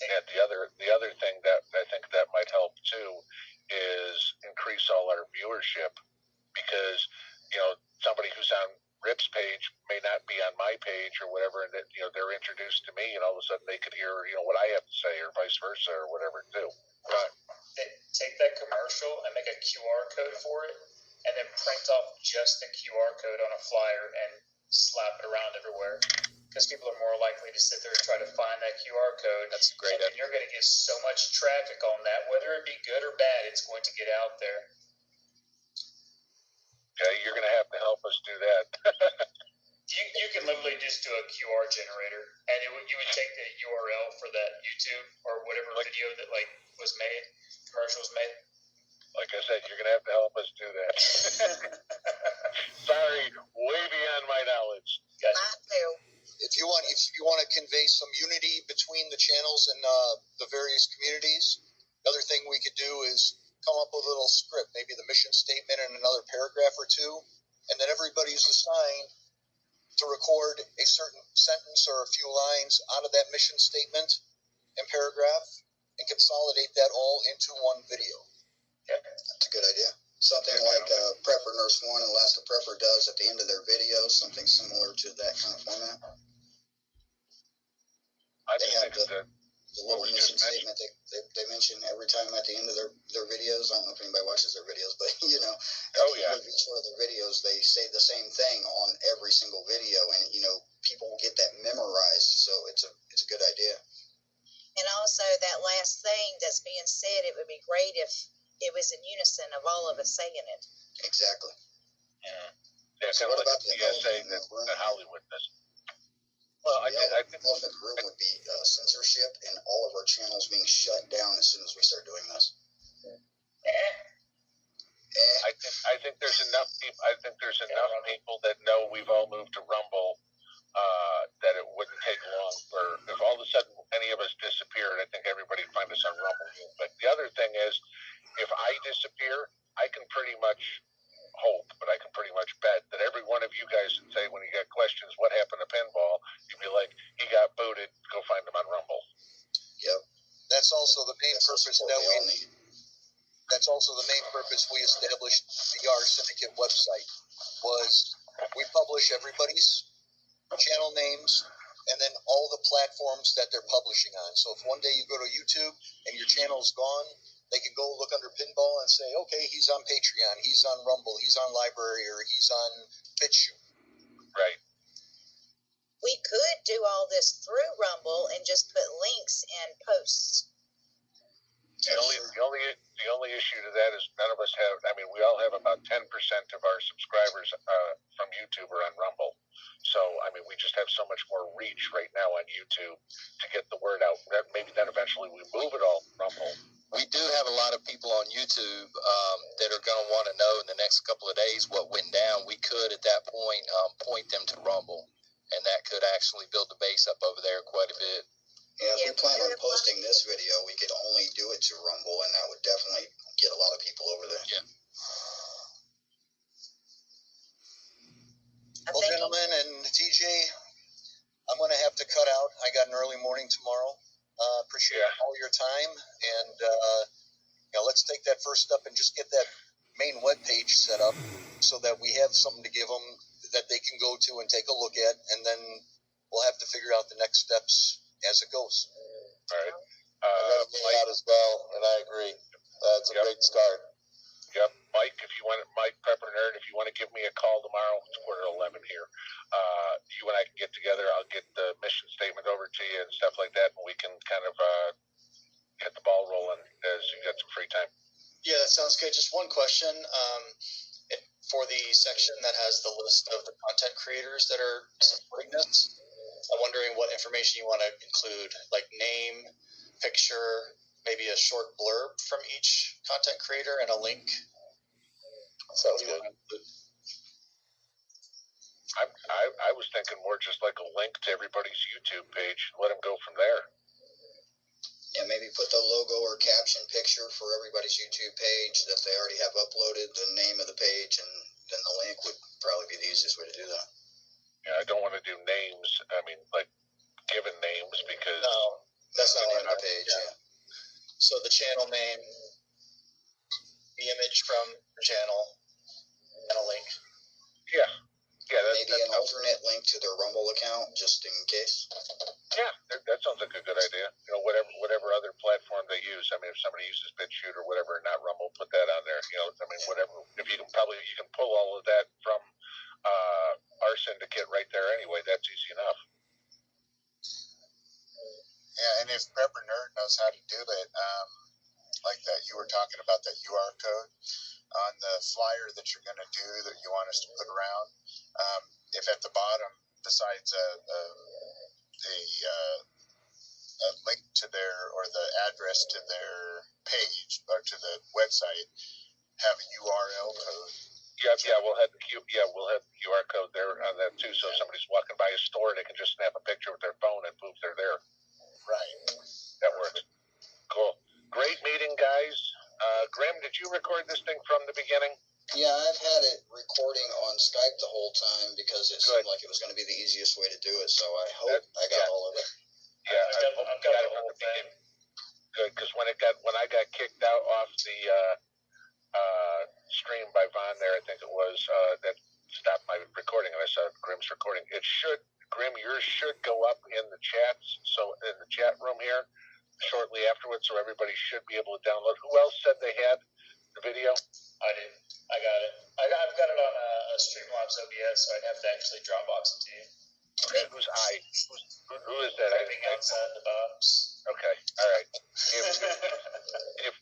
Yeah, the other thing that I think that might help too is increase all our viewership, because somebody who's on Rip's page may not be on my page or whatever, and that they're introduced to me, and all of a sudden they could hear what I have to say, or vice versa, or whatever too. Right. Take that commercial and make a QR code for it, and then print off just the QR code on a flyer and slap it around everywhere, because people are more likely to sit there and try to find that QR code. That's great. And you're going to get so much traffic on that, whether it be good or bad, it's going to get out there. Okay, you're going to have to help us do that. You can literally just do a QR generator, and you would take the URL for that YouTube or whatever video that was made, commercial was made. Like I said, you're going to have to help us do that. Sorry, way beyond my knowledge. If you want to convey some unity between the channels and the various communities, another thing we could do is come up with a little script, maybe the mission statement and another paragraph or two, and then everybody's assigned to record a certain sentence or a few lines out of that mission statement and paragraph, and consolidate that all into one video. Yeah, that's a good idea. Something like Prepper Nurse 1 and Alaska Prepper does at the end of their videos, something similar to that kind of format. They have the little mission statement they mention every time at the end of their videos. I don't know if anybody watches their videos, but at the end of each one of their videos, they say the same thing on every single video, and people will get that memorized. So it's a good idea. And also that last thing that's being said, it would be great if it was in unison of all of us saying it. Exactly. Yeah, so what about the saying that Hollywood does? Well, I think the elephant room would be censorship and all of our channels being shut down as soon as we start doing this. I think there's enough people. I think there's enough people that know we've all moved to Rumble that it wouldn't take long for, if all of a sudden any of us disappeared, I think everybody would find us on Rumble. But the other thing is, if I disappear, I can pretty much hope, but I can pretty much bet that every one of you guys would say, when you got questions, what happened to pinball, you'd be like, he got booted, go find that's also the main purpose that's also the main purpose we established the R Syndicate website. Was we publish everybody's channel names and then all the platforms that they're publishing on. So if one day you go to YouTube and your channel's gone, they can go look under Pinball and say, okay, he's on Patreon, he's on Rumble, he's on Library, or he's on BitChute. Right. We could do all this through Rumble and just put links and posts. The only issue to that is none of us have. I mean, we all have about 10% of our subscribers from YouTube or on Rumble. So I mean, we just have so much more reach right now on YouTube to get the word out. Maybe then eventually we move it all to Rumble. We do have a lot of people on YouTube that are going to want to know in the next couple of days what went down. We could at that point point them to Rumble, and that could actually build the base up over there quite a bit. Yeah, if we plan on posting this video, we could only do it to Rumble, and that would definitely get a lot of people over there. Yeah. Well, gentlemen, and TJ, I'm going to have to cut out. I got an early morning tomorrow. Appreciate all your time, and let's take that first step and just get that main webpage set up so that we have something to give them that they can go to and take a look at, and then we'll have to figure out the next steps as it goes. All right. I got out as well, and I agree. That's a great start. Yep, Mike. Mike Prepper Nerd, if you want to give me a call tomorrow, it's 10:45 here. You and I can get together. I'll get the mission statement over to you and stuff like that, and we can kind of get the ball rolling as you get some free time. Yeah, that sounds good. Just one question. For the section that has the list of the content creators that are supporting this, I'm wondering what information you want to include, like name, picture, maybe a short blurb from each content creator, and a link. Sounds good. I was thinking more just like a link to everybody's YouTube page. Let them go from there. Yeah, maybe put the logo or caption picture for everybody's YouTube page that they already have uploaded, the name of the page, and then the link would probably be the easiest way to do that. Yeah, I don't want to do names. I mean, like given names because no, that's not on the page. Yeah. So the channel name, the image from the channel, and a link. Yeah. Maybe an alternate link to their Rumble account, just in case. Yeah, that sounds like a good idea. Whatever other platform they use. I mean, if somebody uses BitChute or whatever, not Rumble, put that on there. Whatever. If you can pull all of that from our syndicate right there anyway. That's easy enough. Yeah, and if Prepper Nerd knows how to do it, like that you were talking about, that UR code on the flyer that you're going to do that you want us to put around, if at the bottom, besides a link to their, or the address to their page or to the website, have a URL code. Yeah, we'll have the QR code there on that too. So if somebody's walking by a store, they can just snap a picture with their phone and boom, they're there. Right. That works. Cool. Great meeting, guys. Grim, did you record this thing from the beginning? Yeah, I've had it recording on Skype the whole time because it seemed like it was going to be the easiest way to do it. So I hope I got all of it. Yeah, I've got the whole thing. Good, because when I got kicked out off the stream by Vaughn there, I think it was, that stopped my recording, and I saw Grim's recording. Grim, yours should go up in the chats, so in the chat room here shortly afterwards, so everybody should be able to download. Who else said they had the video? I did. I got it. I've got it on a Streamlabs OBS, so I'd have to actually Dropbox it to you. Okay, who is that? Typing outside the box. Okay, all right. If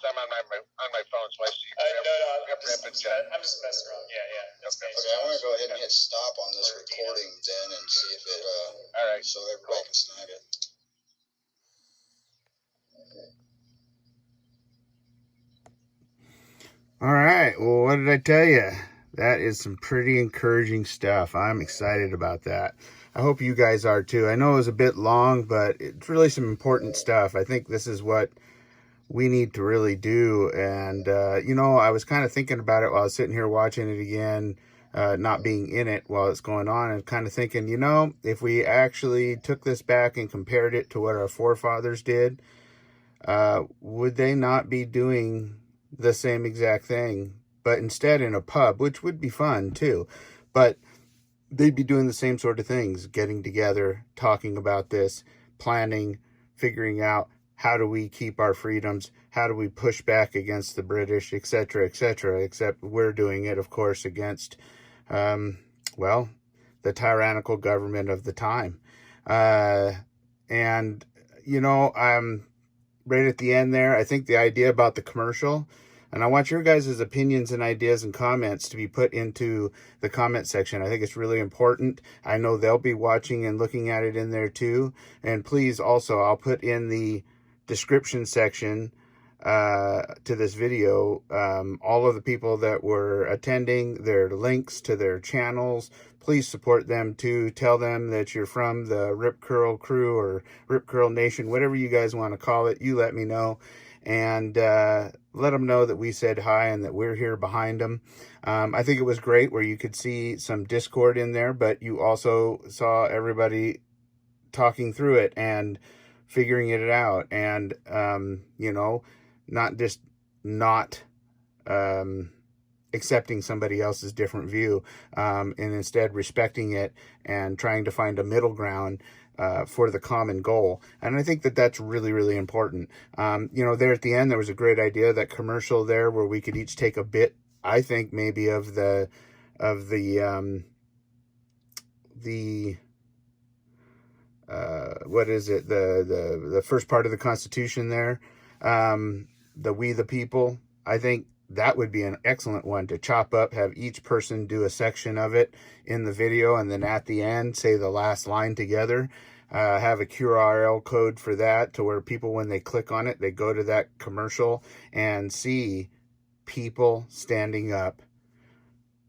I'm on my phone, so I see. I'm just messing around. Yeah. Okay, I'm going to go ahead and hit stop on this recording then and see if it, all right, so everybody can snag it. All right. Well, what did I tell you? That is some pretty encouraging stuff. I'm excited about that. I hope you guys are too. I know it was a bit long, but it's really some important stuff. I think this is what we need to really do. And, I was kind of thinking about it while I was sitting here watching it again, not being in it while it's going on, and kind of thinking, if we actually took this back and compared it to what our forefathers did, would they not be doing the same exact thing, but instead in a pub, which would be fun too, but they'd be doing the same sort of things, getting together, talking about this, planning, figuring out how do we keep our freedoms, how do we push back against the British, etc., etc., except we're doing it, of course, against, well, the tyrannical government of the time. And, you know, I'm right at the end there. I think the idea about the commercial, and I want your guys' opinions and ideas and comments to be put into the comment section. I think it's really important. I know they'll be watching and looking at it in there too. And please also, I'll put in the description section to this video all of the people that were attending, their links to their channels. Please support them too. Tell them that you're from the Rip Curl crew or Rip Curl Nation, whatever you guys want to call it. You let me know, and let them know that we said hi and that we're here behind them. I think it was great where you could see some Discord in there, but you also saw everybody talking through it and figuring it out, and you know, not just not accepting somebody else's different view, and instead respecting it and trying to find a middle ground for the common goal. And I think that that's really, really important. You know, there at the end, there was a great idea, that commercial there where we could each take a bit, I think maybe of the what is it? The first part of the Constitution there, the We the People. I think that would be an excellent one to chop up, have each person do a section of it in the video, and then at the end say the last line together. Have a URL code for that, to where people, when they click on it, they go to that commercial and see people standing up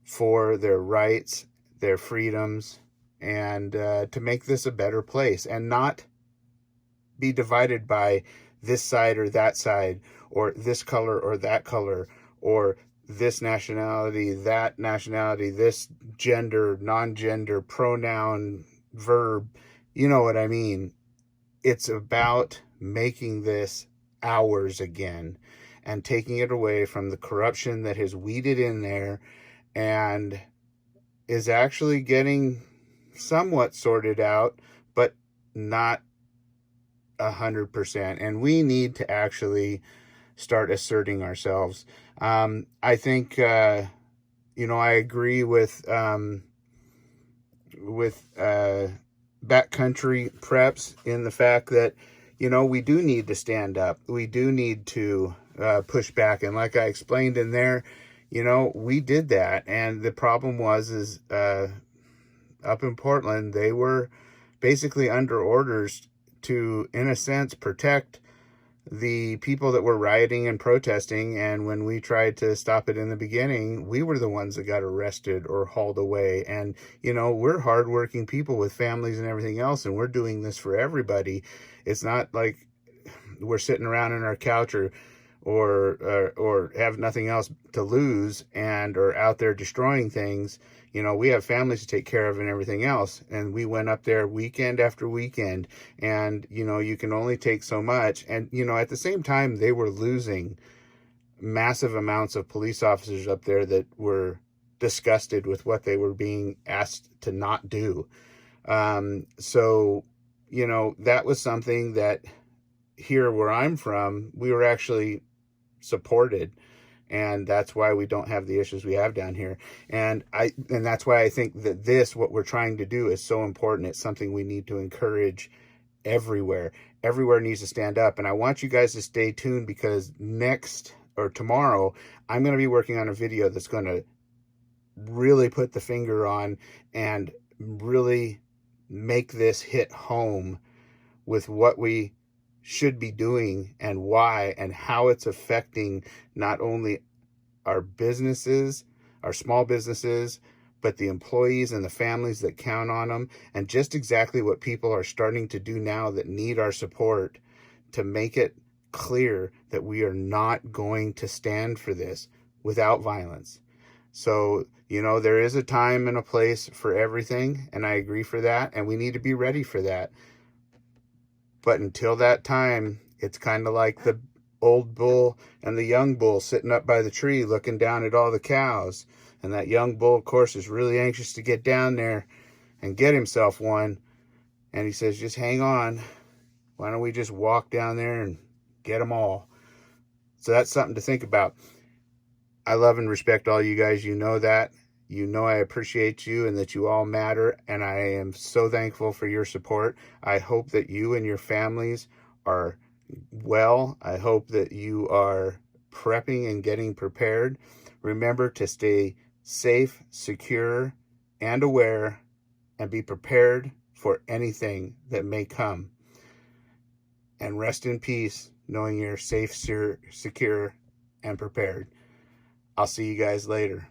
for their rights, their freedoms, and to make this a better place, and not be divided by this side or that side, or this color or that color, or this nationality, that nationality, this gender, non-gender, pronoun, verb. You know what I mean? It's about making this ours again and taking it away from the corruption that has weeded in there and is actually getting somewhat sorted out, but not 100%. And we need to actually start asserting ourselves. I think, you know, I agree with backcountry preps in the fact that, you know, we do need to stand up. We do need to push back. And like I explained in there, you know, we did that. And the problem is up in Portland, they were basically under orders to, in a sense, protect the people that were rioting and protesting. And when we tried to stop it in the beginning, we were the ones that got arrested or hauled away. And, you know, we're hardworking people with families and everything else, and we're doing this for everybody. It's not like we're sitting around on our couch or have nothing else to lose and are out there destroying things. You know, we have families to take care of and everything else. And we went up there weekend after weekend, and, you know, you can only take so much. And, you know, at the same time, they were losing massive amounts of police officers up there that were disgusted with what they were being asked to not do. So, you know, that was something that here where I'm from, we were actually supported. And that's why we don't have the issues we have down here. And that's why I think that what we're trying to do is so important. It's something we need to encourage everywhere. Everywhere needs to stand up. And I want you guys to stay tuned, because tomorrow, I'm going to be working on a video that's going to really put the finger on and really make this hit home with what we should be doing and why, and how it's affecting not only our businesses, our small businesses, but the employees and the families that count on them, and just exactly what people are starting to do now that need our support, to make it clear that we are not going to stand for this without violence. So, you know, there is a time and a place for everything, and I agree for that, and we need to be ready for that. But until that time, It's kind of like the old bull and the young bull sitting up by the tree looking down at all the cows. And that young bull, of course, is really anxious to get down there and get himself one. And he says, just hang on. Why don't we just walk down there and get them all? So that's something to think about. I love and respect all you guys. You know that. You know I appreciate you and that you all matter. And I am so thankful for your support. I hope that you and your families are well. I hope that you are prepping and getting prepared. Remember to stay safe, secure, and aware, and be prepared for anything that may come. And rest in peace, knowing you're safe, secure, and prepared. I'll see you guys later.